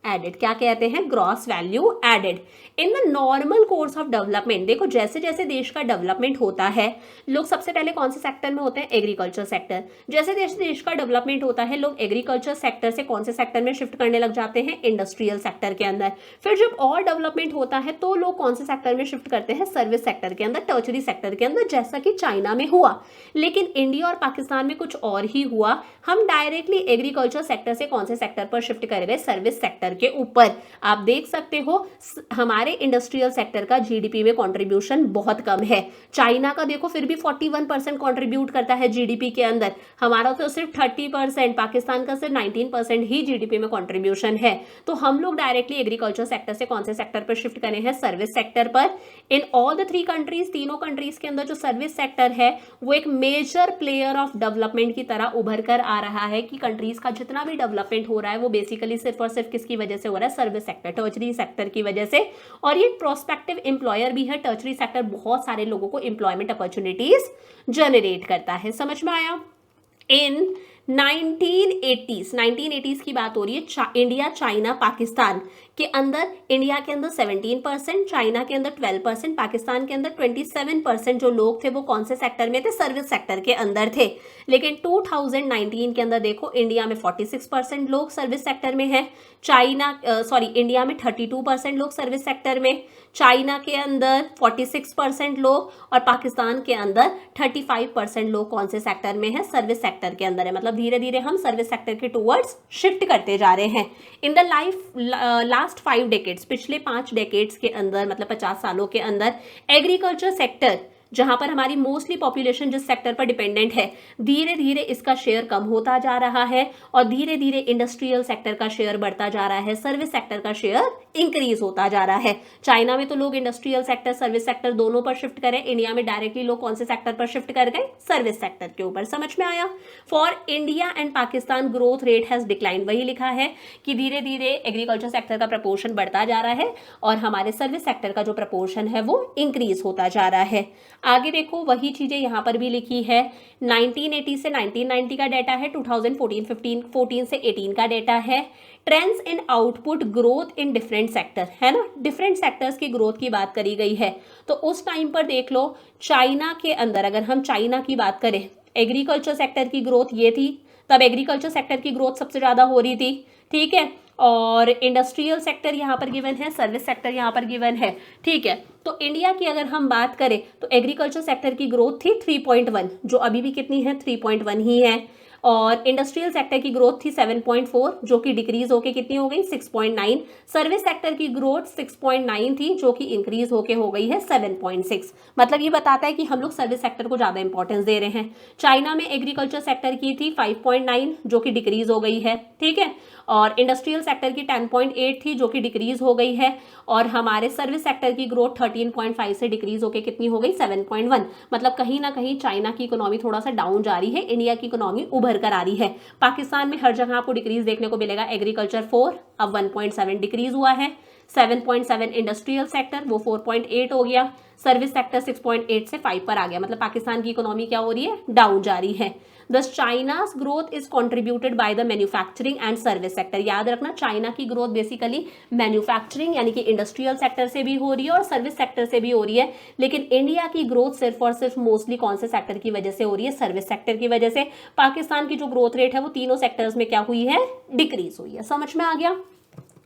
एडेड, क्या कहते हैं, gross value added. In the normal course of development, देखो जैसे जैसे देश का डेवलपमेंट होता है, लोग सबसे पहले कौन से सेक्टर में होते हैं, एग्रीकल्चर सेक्टर। जैसे जैसे देश का डेवलपमेंट होता है, लोग एग्रीकल्चर सेक्टर से कौन से सेक्टर में शिफ्ट करने लग जाते हैं, इंडस्ट्रियल सेक्टर के अंदर। फिर जब और डेवलपमेंट होता है तो लोग कौन से सेक्टर में शिफ्ट करते हैं, सर्विस सेक्टर के अंदर, टर्शरी सेक्टर के अंदर, जैसा कि चाइना में हुआ। लेकिन इंडिया और पाकिस्तान में कुछ और ही हुआ, हम डायरेक्टली एग्रीकल्चर सेक्टर से कौन से सेक्टर पर शिफ्ट कर गए, सर्विस सेक्टर के ऊपर। आप देख सकते हो हमारे इंडस्ट्रियल सेक्टर का जीडीपी में कंट्रीब्यूशन बहुत कम है। चाइना का देखो फिर भी 41% कंट्रीब्यूट करता है जीडीपी के अंदर, हमारा तो सिर्फ 30%, पाकिस्तान का सिर्फ 19% ही जीडीपी में कंट्रीब्यूशन है। तो हम लोग डायरेक्टली एग्रीकल्चर सेक्टर से कौन से सेक्टर पर शिफ्ट करे हैं, सर्विस सेक्टर पर। इन ऑल द 3 कंट्रीज, तीनों कंट्रीज के अंदर जो सर्विस सेक्टर है वो एक मेजर प्लेयर ऑफ डेवलपमेंट की तरह उभर कर आ रहा है, कि कंट्रीज का जितना भी डेवलपमेंट हो रहा है वो बेसिकली सिर्फ और सिर्फ किसकी वजह से हो रहा है, सर्विस सेक्टर, टर्शरी सेक्टर की वजह से। और ये प्रोस्पेक्टिव एम्प्लॉयर भी है, टर्शरी सेक्टर बहुत सारे लोगों को एम्प्लॉयमेंट अपॉर्चुनिटीज जनरेट करता है। समझ में आया। इन 1980s की बात हो रही है, इंडिया, चाइना, पाकिस्तान के अंदर, इंडिया के अंदर 17%, चाइना के अंदर 12%, पाकिस्तान के अंदर 27% जो लोग थे वो कौन से सेक्टर में थे, सर्विस सेक्टर के अंदर थे। लेकिन 2019 के अंदर देखो, इंडिया में 46% लोग सर्विस सेक्टर में है, इंडिया में 32% लोग सर्विस सेक्टर में, चाइना के अंदर 46% लोग, और पाकिस्तान के अंदर 35% लोग कौन से सेक्टर में है, सर्विस सेक्टर के अंदर है। मतलब धीरे धीरे हम सर्विस सेक्टर के टूवर्ड्स शिफ्ट करते जा रहे हैं। इन द लास्ट 5 डेकेड्स, पिछले 5 डेकेड्स के अंदर, मतलब 50 सालों के अंदर, एग्रीकल्चर सेक्टर, जहां पर हमारी मोस्टली पॉपुलेशन जिस सेक्टर पर डिपेंडेंट है, धीरे धीरे इसका शेयर कम होता जा रहा है, और धीरे धीरे इंडस्ट्रियल सेक्टर का शेयर बढ़ता जा रहा है, सर्विस सेक्टर का शेयर इंक्रीज होता जा रहा है। चाइना में तो लोग इंडस्ट्रियल सेक्टर, सर्विस सेक्टर दोनों पर शिफ्ट करें, इंडिया में डायरेक्टली लोग कौन से सेक्टर पर शिफ्ट कर गए, सर्विस सेक्टर के ऊपर। समझ में आया। For India and Pakistan growth rate has decline, वही लिखा है कि धीरे धीरे एग्रीकल्चर सेक्टर का प्रपोर्शन बढ़ता जा रहा है और हमारे सर्विस सेक्टर का जो प्रपोर्शन है वो इंक्रीज होता जा रहा है। आगे देखो वही चीजें यहाँ पर भी लिखी है। 1980 से 1990 का डेटा है, 2014 से 18 का डेटा है। Trends in output growth in different sector, है ना, डिफरेंट सेक्टर्स की ग्रोथ की बात करी गई है। तो उस टाइम पर देख लो, चाइना के अंदर, अगर हम चाइना की बात करें, एग्रीकल्चर सेक्टर की ग्रोथ ये थी, तब एग्रीकल्चर सेक्टर की ग्रोथ सबसे ज्यादा हो रही थी, ठीक है। और इंडस्ट्रियल सेक्टर यहाँ पर गिवन है, सर्विस सेक्टर यहाँ पर गिवन है, ठीक है। तो इंडिया की अगर हम बात करें तो एग्रीकल्चर सेक्टर की ग्रोथ थी 3.1, जो अभी भी कितनी है, 3.1 ही है। और इंडस्ट्रियल सेक्टर की ग्रोथ थी 7.4, जो कि डिक्रीज होके कितनी हो गई, 6.9। सर्विस सेक्टर की ग्रोथ 6.9 थी, जो कि इंक्रीज होके हो गई है 7.6। मतलब ये बताता है कि हम लोग सर्विस सेक्टर को ज्यादा इंपॉर्टेंस दे रहे हैं। चाइना में एग्रीकल्चर सेक्टर की थी 5.9, जो कि डिक्रीज हो गई है, ठीक है। और इंडस्ट्रियल सेक्टर की 10.8 थी, जो कि डिक्रीज हो गई है। और हमारे सर्विस सेक्टर की ग्रोथ 13.5 से डिक्रीज होकर कितनी हो गई, 7.1। मतलब कहीं ना कहीं चाइना की इकोनॉमी थोड़ा सा डाउन जा रही है, इंडिया की इकोनॉमी उभर कर आ रही है। पाकिस्तान में हर जगह आपको डिक्रीज देखने को मिलेगा। एग्रीकल्चर 4, अब 1.7 डिक्रीज हुआ है। 7.7 इंडस्ट्रियल सेक्टर, वो 4.8 हो गया। सर्विस सेक्टर 6.8 से 5 पर आ गया। मतलब पाकिस्तान की इकोनॉमी क्या हो रही है, डाउन जा रही है। Thus China's growth is contributed by the manufacturing and service sector। याद रखना, चाइना की ग्रोथ बेसिकली मैन्युफैक्चरिंग यानी कि इंडस्ट्रियल सेक्टर से भी हो रही है और सर्विस सेक्टर से भी हो रही है। लेकिन इंडिया की ग्रोथ सिर्फ और सिर्फ मोस्टली कौन से सेक्टर की वजह से हो रही है, सर्विस सेक्टर की वजह से। पाकिस्तान की जो ग्रोथ रेट है वो तीनों सेक्टर्स में क्या हुई है, डिक्रीज हुई है। समझ में आ गया।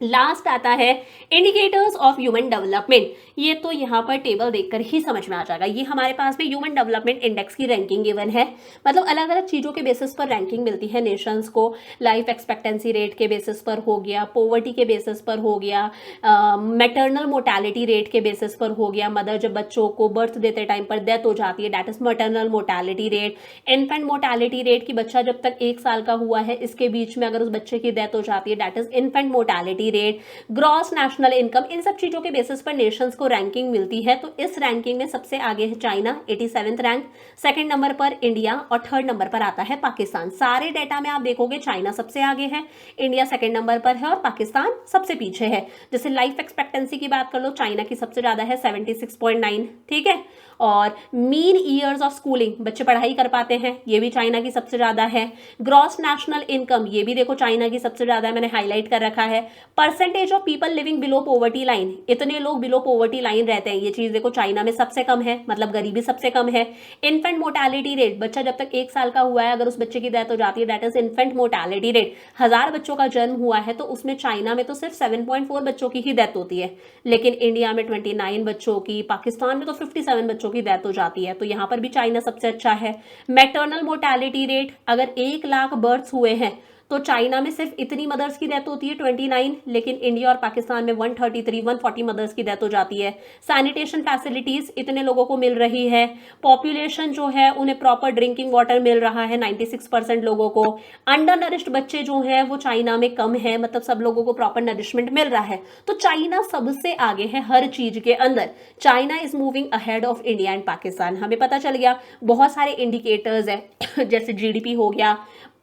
लास्ट आता है इंडिकेटर्स ऑफ ह्यूमन डेवलपमेंट। ये तो यहाँ पर टेबल देखकर ही समझ में आ जाएगा। ये हमारे पास में ह्यूमन डेवलपमेंट इंडेक्स की रैंकिंग गिवन है। मतलब अलग अलग चीज़ों के बेसिस पर रैंकिंग मिलती है नेशंस को। लाइफ एक्सपेक्टेंसी रेट के बेसिस पर हो गया, पॉवर्टी के बेसिस पर हो गया, मैटरनल मोर्टेलिटी रेट के बेसिस पर हो गया। मदर जब बच्चों को बर्थ देते टाइम पर डेथ हो जाती है, that is maternal mortality rate. Infant mortality rate, कि बच्चा जब तक 1 साल का हुआ है इसके बीच में अगर उस बच्चे की डेथ हो जाती है, that is infant mortality rate. Gross national income, इन सब चीजों के बेसिस पर नेशंस को रैंकिंग मिलती है। तो इस रैंकिंग में सबसे आगे है चाइना 87वें रैंक, सेकंड नंबर पर इंडिया और थर्ड नंबर पर आता है पाकिस्तान। सारे डेटा में आप देखोगे चाइना सबसे आगे है, इंडिया सेकंड नंबर पर है और पाकिस्तान सबसे पीछे है। जैसे लाइफ एक्सपेक्टेंसी की बात कर लो, चाइना की सबसे ज्यादा है 76.9, ठीक है। और मीन ईयर्स ऑफ स्कूलिंग, बच्चे पढ़ाई कर पाते हैं, ये भी चाइना की सबसे ज्यादा है। ग्रॉस नेशनल इनकम, ये भी देखो चाइना की सबसे ज्यादा है, मैंने हाईलाइट कर रखा है। Percentage of people living below poverty line, इतने लोग बिलो पॉवर्टी लाइन रहते हैं, ये चीज देखो चाइना में सबसे कम है, मतलब गरीबी सबसे कम है। इन्फेंट मोर्टालिटी रेट, बच्चा जब तक 1 साल का हुआ है अगर उस बच्चे की डेथ हो जाती है, that is infant mortality rate. 1000 बच्चों का जन्म हुआ है तो उसमें चाइना में तो सिर्फ 7.4 बच्चों की ही डेथ होती है, लेकिन इंडिया में 29 बच्चों की, पाकिस्तान में तो 57 बच्चों की डेथ हो जाती है, तो यहाँ पर भी चाइना सबसे अच्छा है। मैटरनल मोर्टालिटी रेट, अगर 1 लाख बर्थ हुए हैं तो चाइना में सिर्फ इतनी मदर्स की डेथ होती है 29, लेकिन इंडिया और पाकिस्तान में 133 140 मदर्स की डेथ हो जाती है। सैनिटेशन फैसिलिटीज इतने लोगों को मिल रही है। पॉपुलेशन जो है उन्हें प्रॉपर ड्रिंकिंग वाटर मिल रहा है 96% लोगों को। अंडर नरिश्ड बच्चे जो हैं वो चाइना में कम है, मतलब सब लोगों को प्रॉपर नरिशमेंट मिल रहा है, तो चाइना सबसे आगे है हर चीज के अंदर। China is moving ahead of India and Pakistan, हमें पता चल गया। बहुत सारे इंडिकेटर्स है जैसे जीडीपी हो गया,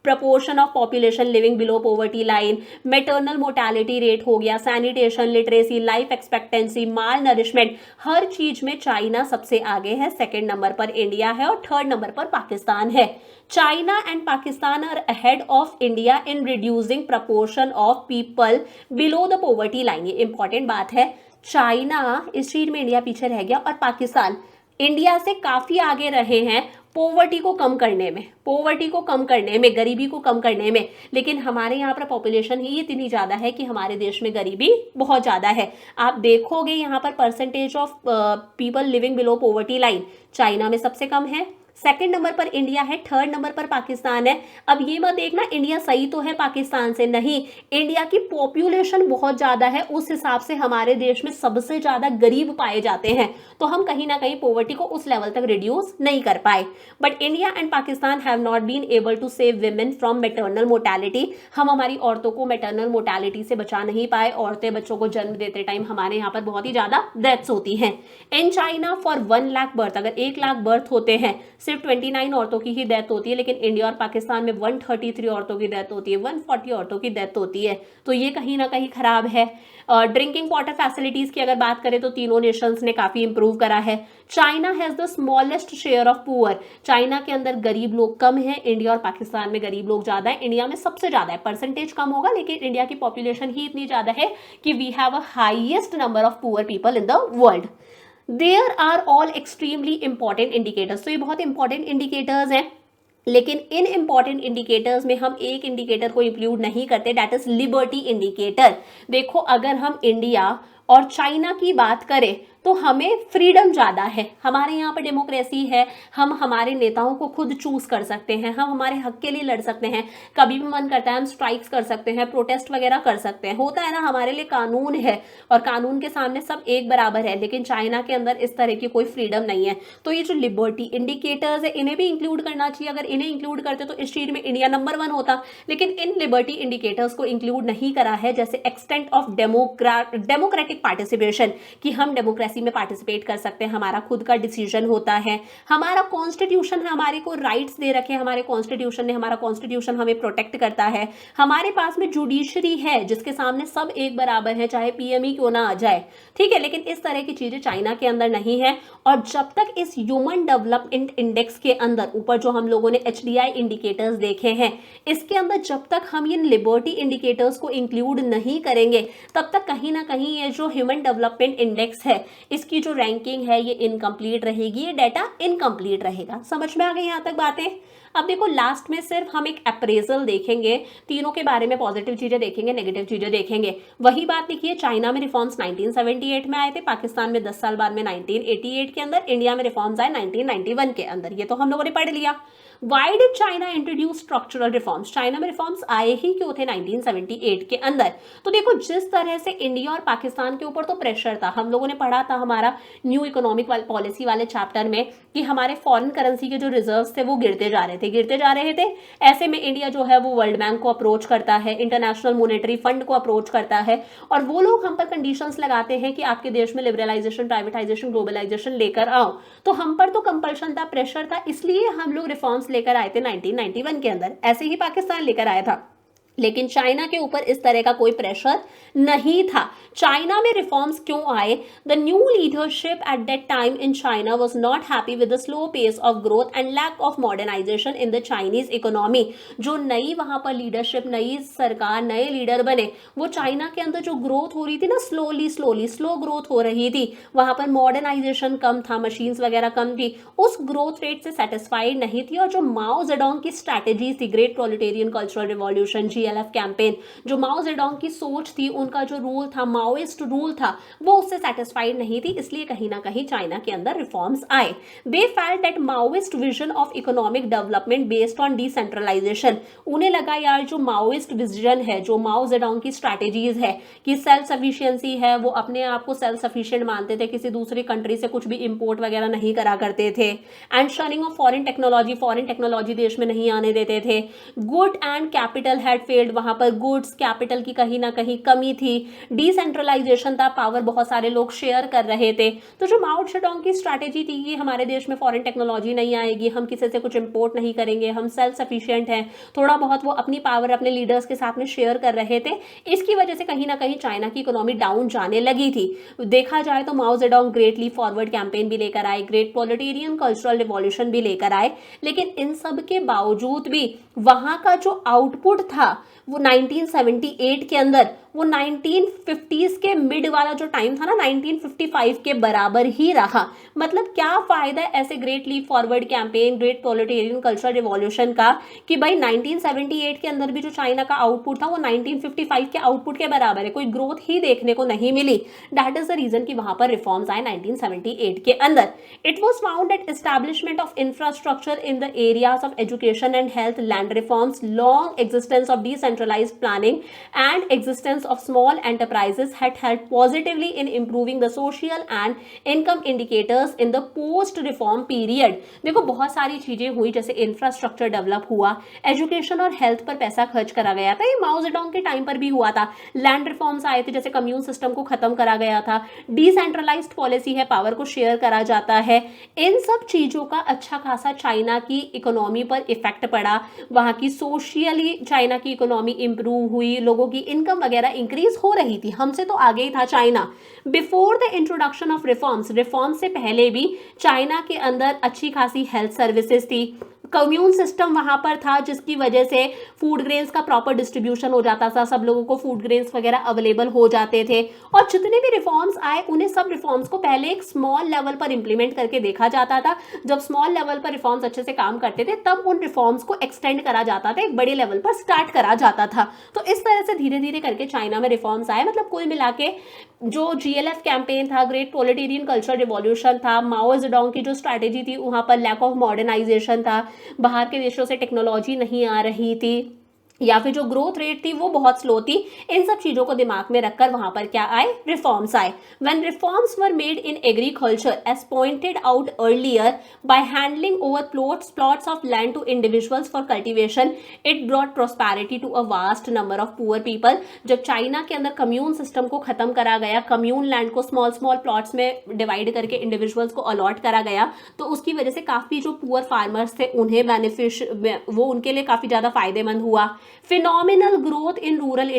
proportion of population living below poverty line, maternal mortality rate हो गया, सैनिटेशन, लिटरेसी, लाइफ एक्सपेक्टेंसी, माल नरिशमेंट, हर चीज में चाइना सबसे आगे है। सेकंड नंबर पर इंडिया है और थर्ड नंबर पर पाकिस्तान है। China and Pakistan are ahead of India in reducing proportion of people below the poverty line. ये इंपॉर्टेंट बात है, चाइना इस चीज में इंडिया पीछे रह गया और पाकिस्तान इंडिया से काफी आगे रहे हैं पॉवर्टी को कम करने में, पॉवर्टी को कम करने में, गरीबी को कम करने में। लेकिन हमारे यहाँ पर पॉपुलेशन ही इतनी ज़्यादा है कि हमारे देश में गरीबी बहुत ज़्यादा है। आप देखोगे यहाँ पर percentage of people living below poverty line China में सबसे कम है, सेकंड नंबर पर इंडिया है, थर्ड नंबर पर पाकिस्तान है। अब ये मत देखना इंडिया सही तो है पाकिस्तान से, नहीं, इंडिया की पॉपुलेशन बहुत ज्यादा है, उस हिसाब से हमारे देश में सबसे ज्यादा गरीब पाए जाते हैं, तो हम कहीं ना कहीं पॉवर्टी को उस लेवल तक रिड्यूस नहीं कर पाए। But India and Pakistan have not been able to save women from maternal mortality, हम हमारी औरतों को मैटरनल मोर्टालिटी से बचा नहीं पाए। औरतें बच्चों को जन्म देते टाइम हमारे यहाँ पर बहुत ही ज्यादा डेथ्स होती हैं। In China for 1 lakh birth, अगर 1 लाख बर्थ होते हैं सिर्फ 29 औरतों की ही डेथ होती है, लेकिन इंडिया और पाकिस्तान में 133 औरतों की डेथ होती है, 140 औरतों की डेथ होती है, तो ये कहीं ना कहीं खराब है। ड्रिंकिंग वाटर फैसिलिटीज की अगर बात करें तो तीनों नेशंस ने काफी इंप्रूव करा है। China has the smallest share of poor, China के अंदर गरीब लोग कम है, इंडिया और पाकिस्तान में गरीब लोग ज्यादा है। इंडिया में सबसे ज्यादा है, परसेंटेज कम होगा लेकिन इंडिया की पॉपुलेशन ही इतनी ज्यादा है कि we have a highest number of poor people in the world. There are all extremely important indicators, तो ये बहुत इंपॉर्टेंट इंडिकेटर्स हैं, लेकिन इन इंपॉर्टेंट इंडिकेटर्स में हम एक इंडिकेटर को इंक्लूड नहीं करते, दैट इज लिबर्टी इंडिकेटर। देखो अगर हम इंडिया और चाइना की बात करें तो हमें फ्रीडम ज़्यादा है, हमारे यहाँ पर डेमोक्रेसी है, हम हमारे नेताओं को खुद चूज कर सकते हैं, हम हमारे हक के लिए लड़ सकते हैं, कभी भी मन करता है हम स्ट्राइक्स कर सकते हैं, प्रोटेस्ट वगैरह कर सकते हैं, होता है ना, हमारे लिए कानून है और कानून के सामने सब एक बराबर है। लेकिन चाइना के अंदर इस तरह की कोई फ्रीडम नहीं है। तो ये जो लिबर्टी इंडिकेटर्स है इन्हें भी इंक्लूड करना चाहिए, अगर इन्हें इंक्लूड करते तो इस चीज में इंडिया नंबर 1 होता, लेकिन इन लिबर्टी इंडिकेटर्स को इंक्लूड नहीं करा है। जैसे एक्सटेंट ऑफ डेमोक्रेटिक पार्टिसिपेशन, कि हम डेमोक्रेसी में पार्टिसिपेट कर सकते हैं, हमारा खुद का डिसीजन होता है, हमारा कॉन्स्टिट्यूशन हमारे को राइट्स दे रखे हैं, हमारे कॉन्स्टिट्यूशन ने, हमारा कॉन्स्टिट्यूशन हमें प्रोटेक्ट करता है, हमारे पास में जुडिशरी है जिसके सामने सब एक बराबर है, चाहे पीएमई क्यों ना आ जाए, ठीक है। लेकिन इस तरह की चीजें चाइना के अंदर नहीं है। और जब तक इस ह्यूमन डेवलपमेंट इंडेक्स के अंदर ऊपर जो हम लोगों ने HDI इंडिकेटर्स देखे हैं, इसके अंदर जब तक हम इन लिबर्टी इंडिकेटर्स को इंक्लूड नहीं करेंगे तब तक कहीं ना कहीं ये जो ह्यूमन डेवलपमेंट इंडेक्स है इसकी जो रैंकिंग है ये इनकम्प्लीट रहेगी, ये डाटा इनकम्प्लीट रहेगा। समझ में आ गई यहाँ तक बातें? अब देखो लास्ट में सिर्फ हम एक अप्रेजल देखेंगे, तीनों के बारे में पॉजिटिव चीजें देखेंगे, नेगेटिव चीजें देखेंगे। वही बात देखिए, चाइना में रिफॉर्म्स 1978 में आए थे, पाकिस्तान में 10 साल बाद में 1988 के अंदर, इंडिया में रिफॉर्म्स आए 1991 के अंदर, ये तो हम लोगों ने पढ़ लिया। Why did China introduce structural reforms, China में रिफॉर्म्स आए ही क्यों थे 1978 के अंदर? तो देखो जिस तरह से इंडिया और पाकिस्तान के ऊपर तो प्रेशर था, हम लोगों ने पढ़ा था हमारा न्यू इकोनॉमिक पॉलिसी वाले चैप्टर में कि हमारे फॉरेन करेंसी के जो रिजर्व्स थे वो गिरते जा रहे थे। ऐसे में इंडिया जो है वो वर्ल्ड बैंक को अप्रोच करता है, इंटरनेशनल मॉनेटरी फंड को अप्रोच करता है, और वो लोग हम पर कंडीशंस लगाते हैं कि आपके देश में लिबरलाइजेशन, प्राइवेटाइजेशन, ग्लोबलाइजेशन लेकर आओ। तो हम पर तो कंपल्शन था, प्रेशर था, इसलिए हम लोग रिफॉर्म्स लेकर आए थे 1991 के अंदर, ऐसे ही पाकिस्तान लेकर आया था। लेकिन चाइना के ऊपर इस तरह का कोई प्रेशर नहीं था। चाइना में रिफॉर्म्स क्यों आए? The new leadership at that time in China was not happy with the slow pace of growth and lack of modernisation in the Chinese economy. जो नई वहां पर लीडरशिप, नई सरकार, नए लीडर बने, वो चाइना के अंदर जो ग्रोथ हो रही थी ना, स्लो ग्रोथ हो रही थी, वहां पर मॉडर्नाइजेशन कम था, मशीन्स वगैरह कम थी, उस ग्रोथ रेट से सेटिस्फाइड नहीं थी। और जो माओ जेडोंग की स्ट्रैटेजी थी, great Proletarian Cultural revolution, GLF campaign, जो माओ जेडोंग की सोच थी, उनका जो रूल था, माओइस्ट रूल था, वो उससे सेटिस्फाइड नहीं थी। इसलिए कहीं ना कहीं चाइना के अंदर रिफॉर्म्स आए। They felt that Maoist vision of economic development based on decentralisation. उन्हें लगा यार जो माओइस्ट विजन है, जो माओ जेडोंग की स्ट्रैटेजीज है कि सेल्फ सफिशिएंसी है, वो अपने आप को सेल्फ सफिशिएंट मानते थे, किसी दूसरी कंट्री से कुछ भी इंपोर्ट वगैरह नहीं करा करते थे। एंड शनिंग ऑफ फॉरेन टेक्नोलॉजी देश में नहीं आने देते थे। Good and capital had failed, वहां पर गुड्स कैपिटल की कहीं ना कहीं कमी थी। डिसेंट्रलाइजेशन था, पावर बहुत सारे लोग शेयर कर रहे थे। तो जो माओ जेडोंग की स्ट्रैटेजी थी कि हमारे देश में फॉरेन टेक्नोलॉजी नहीं आएगी, हम किसी से कुछ इंपोर्ट नहीं करेंगे, हम सेल्फ सफिशिएंट हैं, थोड़ा बहुत वो अपनी पावर अपने लीडर्स के साथ में शेयर कर रहे थे। इसकी वजह से कहीं ना कहीं चाइना की इकोनॉमी डाउन जाने लगी थी। देखा जाए तो Mao Zedong Great Leap Forward campaign भी लेकर आए, ग्रेट प्रोलेटेरियन कल्चरल रिवॉल्यूशन भी लेकर आए, लेकिन इन सब के बावजूद भी वहां का जो आउटपुट था वो 1978 के अंदर, वो 1950s के मिड वाला जो टाइम था ना, 1955 के बराबर ही रहा। मतलब क्या फायदा ऐसे Great Leap Forward campaign, Great Proletarian Cultural Revolution का, कि भाई 1978 के अंदर भी जो चाइना का आउटपुट था वो 1955 के आउटपुट के बराबर है, कोई ग्रोथ ही देखने को नहीं मिली। दैट इज द रीजन कि वहां पर रिफॉर्म्स आए 1978 के अंदर। It was found that establishment of infrastructure in the areas of education and health, land reforms, long existence of decentralised planning and existence of small enterprises had helped positively in improving the social and income indicators in the post reform period। देखो बहुत सारी चीजें हुई, जैसे infrastructure develop हुआ, education और health पर पैसा खर्च करा गया था, ये माओ जेडोंग के टाइम पर भी हुआ था। लैंड रिफॉर्म्स आए थे, जैसे कम्यून सिस्टम को खत्म करा गया था, डिसेंट्रलाइज्ड पॉलिसी है, पावर को शेयर करा जाता है। इन सब चीजों का अच्छा खासा चाइना की इकोनॉमी पर इफेक्ट पड़ा, वहां की सोशियली चाइना की इकोनॉमी इंप्रूव हुई, लोगों की इनकम वगैरह इंक्रीज हो रही थी, हमसे तो आगे ही था China. Before the introduction of reforms से पहले भी चाइना के अंदर अच्छी खासी हेल्थ सर्विसेज थी, कम्यून सिस्टम वहां पर था, जिसकी वजह से फूड ग्रेन्स का प्रॉपर डिस्ट्रीब्यूशन हो जाता था, सब लोगों को फूड ग्रेन्स वगैरह अवेलेबल हो जाते थे। और जितने भी रिफॉर्म्स आए, उन्हें सब रिफॉर्म्स को पहले एक स्मॉल लेवल पर इंप्लीमेंट करके देखा जाता था। जब स्मॉल लेवल पर रिफॉर्म्स अच्छे से काम करते थे, तब उन रिफॉर्म्स को एक्सटेंड करा जाता था, एक बड़े लेवल पर स्टार्ट करा जाता था। तो इस तरह से धीरे धीरे करके चाइना में रिफॉर्म्स आए। मतलब कुल मिला के जो जीएलएफ कैंपेन था, ग्रेट प्रोलेटेरियन कल्चर रिवॉल्यूशन था, माओ जेडोंग की जो स्ट्रैटेजी थी, वहां पर लैक ऑफ मॉडर्नाइजेशन था, बाहर के देशों से टेक्नोलॉजी नहीं आ रही थी, या फिर जो ग्रोथ रेट थी वो बहुत स्लो थी। इन सब चीजों को दिमाग में रखकर वहां पर क्या आए? रिफॉर्म्स आए। When reforms were made in agriculture as pointed out earlier by handing over plots of land to individuals for cultivation, it brought prosperity to a vast number of poor people. जब China के अंदर commune system को खत्म करा गया, commune land को small small plots में divide करके इंडिविजुअल्स को अलॉट करा गया, तो उसकी वजह से काफी जो पुअर फार्मर्स थे उन्हें वो उनके लिए काफी ज्यादा फायदेमंद हुआ। Phenomenal growth in rural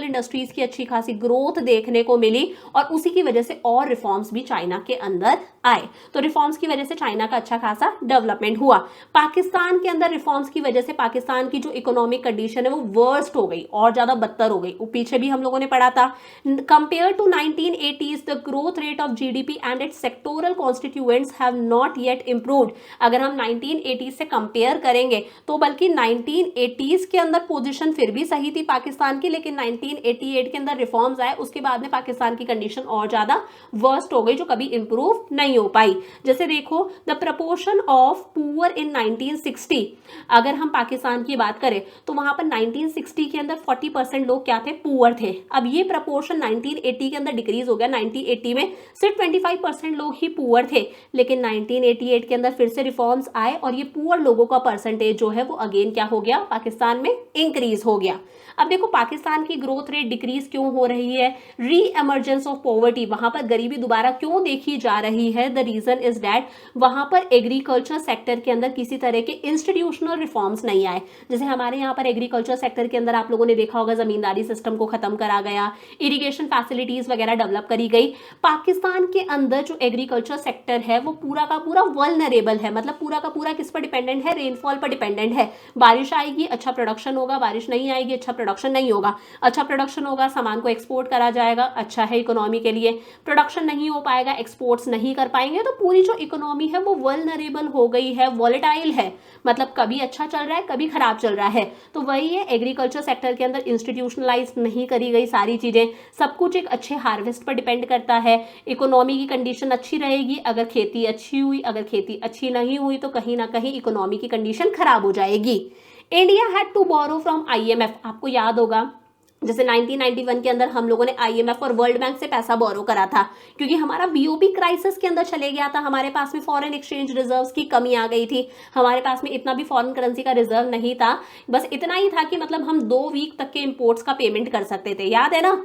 industries की अच्छी खासी ग्रोथ देखने को मिली, और उसी की वजह से और रिफॉर्म्स भी चाइना के अंदर आए। तो रिफॉर्म्स की वजह से चाइना का अच्छा खासा डेवलपमेंट हुआ। पाकिस्तान के अंदर रिफॉर्म्स की वजह से पाकिस्तान की जो इकोनॉमिक कंडीशन है वो वर्स्ट हो गई, और ज्यादा बदतर हो गई। पीछे भी हम लोगों ने पढ़ा था, compare to 1980s the growth rate of GDP and its sectoral constituents have not yet improved. अगर हम 1980s से कंपेयर करेंगे तो बल्कि 1980s के अंदर पोजीशन फिर भी सही थी पाकिस्तान की, लेकिन 1988 के अंदर रिफॉर्म्स आए, उसके बाद में पाकिस्तान की कंडीशन और ज्यादा वर्स्ट हो गई, जो कभी इंप्रूव नहीं हो पाई। जैसे देखो, the proportion of poor in 1960, अगर हम पाकिस्तान की बात करें तो वहां पर 1960 के अंदर 40% लोग क्या थे? पुअर थे। अब ये प्रपोर्शन 1980 के अंदर डिक्रीज हो गया, 1980 में सिर्फ 25% लोग ही पुअर थे, लेकिन 1988 के अंदर फिर से रिफॉर्म्स आए, और ये पुअर लोगों का परसेंटेज जो है वो अगेन क्या हो गया? पाकिस्तान पाकिस्तान में इंक्रीज हो गया। अब देखो पाकिस्तान की ग्रोथ रेट डिक्रीज क्यों हो रही है, री एमर्जेंस ऑफ पॉवर्टी, वहां पर गरीबी दोबारा क्यों देखी जा रही है, द रीजन इज दैट वहां पर एग्रीकल्चर सेक्टर के अंदर किसी तरह के इंस्टीट्यूशनल रिफॉर्म्स नहीं आए। जैसे हमारे यहाँ पर एग्रीकल्चर सेक्टर के अंदर आप लोगों ने देखा होगा जमींदारी सिस्टम को खत्म करा गया, इरिगेशन फैसिलिटीज वगैरह डेवलप करी गई। पाकिस्तान के अंदर जो एग्रीकल्चर सेक्टर है वो पूरा का पूरा वल्नरेबल है, मतलब पूरा का पूरा किस पर डिपेंडेंट है, रेनफॉल पर डिपेंडेंट है। बारिश आएगी अच्छा प्रोडक्शन होगा, बारिश नहीं आएगी अच्छा प्रोडक्शन नहीं होगा। अच्छा प्रोडक्शन होगा सामान को एक्सपोर्ट करा जाएगा, अच्छा है इकोनॉमी के लिए। प्रोडक्शन नहीं हो पाएगा, एक्सपोर्ट्स नहीं कर पाएंगे, तो पूरी जो इकोनॉमी है वो वल्नरेबल हो गई है, वॉलेटाइल है, मतलब कभी अच्छा चल रहा है कभी खराब चल रहा है। तो वही है, एग्रीकल्चर सेक्टर के अंदर इंस्टीट्यूशनलाइज नहीं करी गई सारी चीजें, सब कुछ एक अच्छे हार्वेस्ट पर डिपेंड करता है। इकोनॉमी की कंडीशन अच्छी रहेगी अगर खेती अच्छी हुई, अगर खेती अच्छी नहीं हुई तो कहीं ना कहीं इकोनॉमी की कंडीशन खराब हो जाएगी। India had to borrow from IMF, आपको याद होगा जैसे 1991 के अंदर हम लोगों ने आईएमएफ और वर्ल्ड बैंक से पैसा बोरो करा था, क्योंकि हमारा बीओपी क्राइसिस के अंदर चले गया था, हमारे पास में फॉरेन एक्सचेंज रिजर्व्स की कमी आ गई थी, हमारे पास में इतना भी फॉरेन करेंसी का रिजर्व नहीं था, बस इतना ही था कि मतलब हम 2 वीक तक के इंपोर्ट्स का पेमेंट कर सकते थे, याद है ना।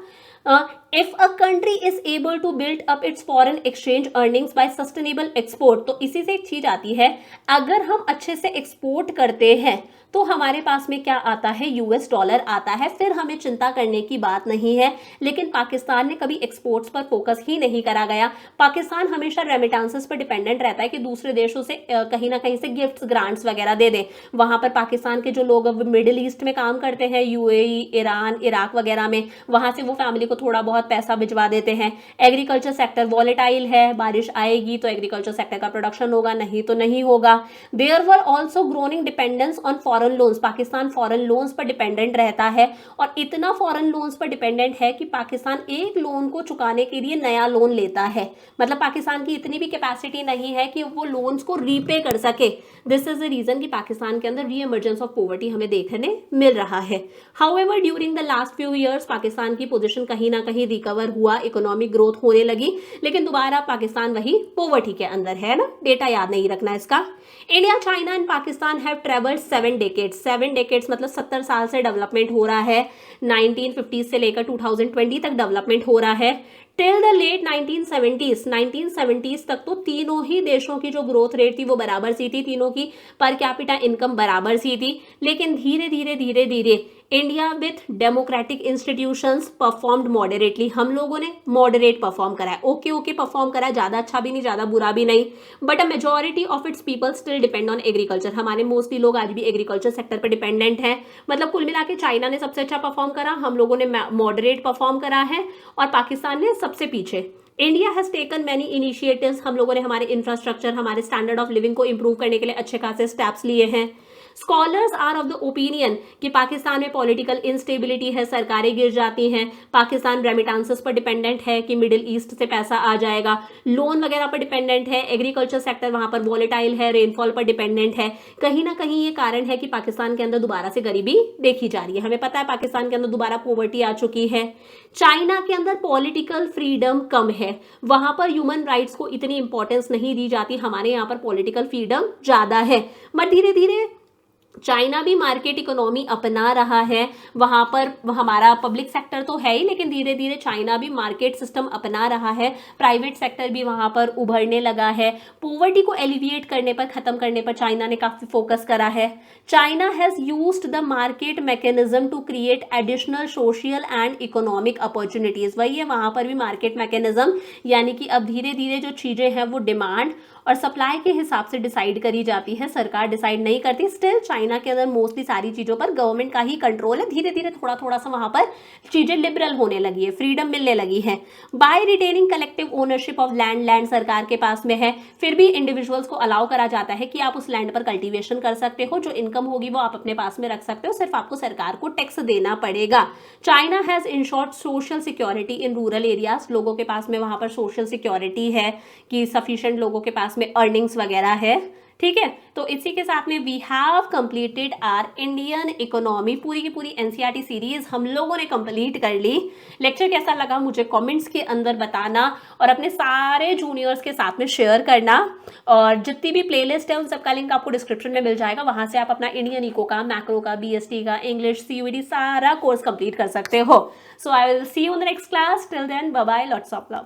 If a country is able to build up its foreign exchange earnings by sustainable export, तो इसी से एक चीज आती है, अगर हम अच्छे से एक्सपोर्ट करते हैं तो हमारे पास में क्या आता है, यूएस डॉलर आता है, फिर हमें चिंता करने की बात नहीं है। लेकिन पाकिस्तान ने कभी एक्सपोर्ट्स पर फोकस ही नहीं करा गया। पाकिस्तान हमेशा रेमिटेंसेस पर डिपेंडेंट रहता है कि दूसरे देशों से कहीं ना कहीं से गिफ्ट्स ग्रांट्स वगैरह दे दे। वहां पर पाकिस्तान के जो लोग मिडिल ईस्ट में काम करते हैं, यूएई, ईरान, इराक वगैरह में, वहां से वो फैमिली को थोड़ा बहुत पैसा भिजवा देते हैं। एग्रीकल्चर सेक्टर वॉलेटाइल है, बारिश आएगी तो एग्रीकल्चर सेक्टर का प्रोडक्शन होगा, नहीं तो नहीं होगा। There were also growing dependence on foreign loans, Pakistan foreign loans पर डिपेंडेंट रहता है, और इतना फॉरेन लोन्स पर डिपेंडेंट है कि पाकिस्तान एक लोन को चुकाने के लिए नया लोन लेता है, मतलब पाकिस्तान की इतनी भी कैपेसिटी नहीं है कि वो लोन्स को रीपे कर सके। दिस इज द रीजन कि पाकिस्तान के अंदर री इमरजेंस ऑफ पॉवर्टी हमें देखने मिल रहा है। However during the last few years Pakistan की पोजीशन कहीं ना कहीं रिकवर हुआ, इकोनॉमिक ग्रोथ होने लगी, लेकिन दोबारा पाकिस्तान वही पॉवर्टी के अंदर है ना, डेटा याद नहीं रखना इसका। India, China and Pakistan have travelled 7 decades, 7 decades मतलब 70 साल से डेवलपमेंट हो रहा है, 1950 से लेकर 2020 तक डेवलपमेंट हो रहा है। टिल द लेट 1970s तक तो तीनों ही देशों की जो ग्रोथ रेट थी वो बराबर सी थी, तीनों की पर कैपिटा इनकम बराबर सी थी। लेकिन धीरे धीरे India with democratic institutions performed moderately, हम लोगों ने मॉडरेट परफॉर्म करा है, ओके परफॉर्म करा है, ज्यादा अच्छा भी नहीं ज्यादा बुरा भी नहीं, but a majority of its people still depend on agriculture, हमारे मोस्टली लोग आज भी एग्रीकल्चर सेक्टर पर डिपेंडेंट हैं। मतलब कुल मिला के चाइना ने सबसे अच्छा परफॉर्म करा, हम लोगों ने मॉडरेट परफॉर्म करा है, और पाकिस्तान ने सबसे पीछे। India has taken many initiatives, हम लोगों ने हमारे इंफ्रास्ट्रक्चर, हमारे स्टैंडर्ड ऑफ लिविंग को इंप्रूव करने के लिए अच्छे खासे स्टेप्स लिए हैं। Scholars are of the opinion कि पाकिस्तान में पॉलिटिकल इंस्टेबिलिटी है, सरकारें गिर जाती हैं, पाकिस्तान रेमिटेंसेस पर डिपेंडेंट है कि मिडिल ईस्ट से पैसा आ जाएगा, लोन वगैरह पर डिपेंडेंट है, एग्रीकल्चर सेक्टर वहां पर वॉलेटाइल है, रेनफॉल पर डिपेंडेंट है। कहीं ना कहीं ये कारण है कि पाकिस्तान के अंदर दोबारा से गरीबी देखी जा रही है। हमें पता है पाकिस्तान के अंदर दोबारा पॉवर्टी आ चुकी है। चाइना के अंदर पॉलिटिकल फ्रीडम कम है, वहां पर ह्यूमन राइट्स को इतनी इंपॉर्टेंस नहीं दी जाती, हमारे यहाँ पर पॉलिटिकल फ्रीडम ज्यादा है। बट धीरे धीरे चाइना भी मार्केट इकोनॉमी अपना रहा है, वहां पर हमारा पब्लिक सेक्टर तो है ही, लेकिन धीरे धीरे चाइना भी मार्केट सिस्टम अपना रहा है, प्राइवेट सेक्टर भी वहां पर उभरने लगा है। पॉवर्टी को एलिविएट करने पर, खत्म करने पर चाइना ने काफी फोकस करा है। China has used the market mechanism to create additional social and economic opportunities, वही है वहां पर भी मार्केट मैकेनिज्म, यानी कि अब धीरे धीरे जो चीजें हैं वो डिमांड और सप्लाई के हिसाब से डिसाइड करी जाती है, सरकार डिसाइड नहीं करती। स्टिल चाइना के अंदर मोस्टली सारी चीजों पर गवर्नमेंट का ही कंट्रोल है, धीरे धीरे थोड़ा सा वहां पर चीजें लिबरल होने लगी है, फ्रीडम मिलने लगी है। By retaining collective ownership of land सरकार के पास में है, फिर भी इंडिविजुअल्स को अलाउ करा जाता है कि आप उस लैंड पर कल्टीवेशन कर सकते हो, जो इनकम होगी वो आप अपने पास में रख सकते हो, सिर्फ आपको सरकार को टैक्स देना पड़ेगा। China has insured social security in rural areas, लोगों के पास में वहां पर सोशल सिक्योरिटी है कि सफिशिएंट लोगों के पास में अर्निंग्स वगैरह है। ठीक है, तो इसी के साथ में we have completed our Indian economy, पूरी की पूरी एनसीईआरटी सीरीज हम लोगों ने कंप्लीट कर ली। लेक्चर कैसा लगा मुझे कमेंट्स के अंदर बताना और अपने सारे जूनियर्स के साथ में शेयर करना। और जितनी भी प्लेलिस्ट है उन सबका लिंक आपको डिस्क्रिप्शन में मिल जाएगा, वहां से आप अपना इंडियन इको का, मैक्रो का, बीएसटी का, इंग्लिश, सीयूईटी सारा कोर्स कंप्लीट कर सकते हो। So I will see you in the next class, till then bye bye, lots of love.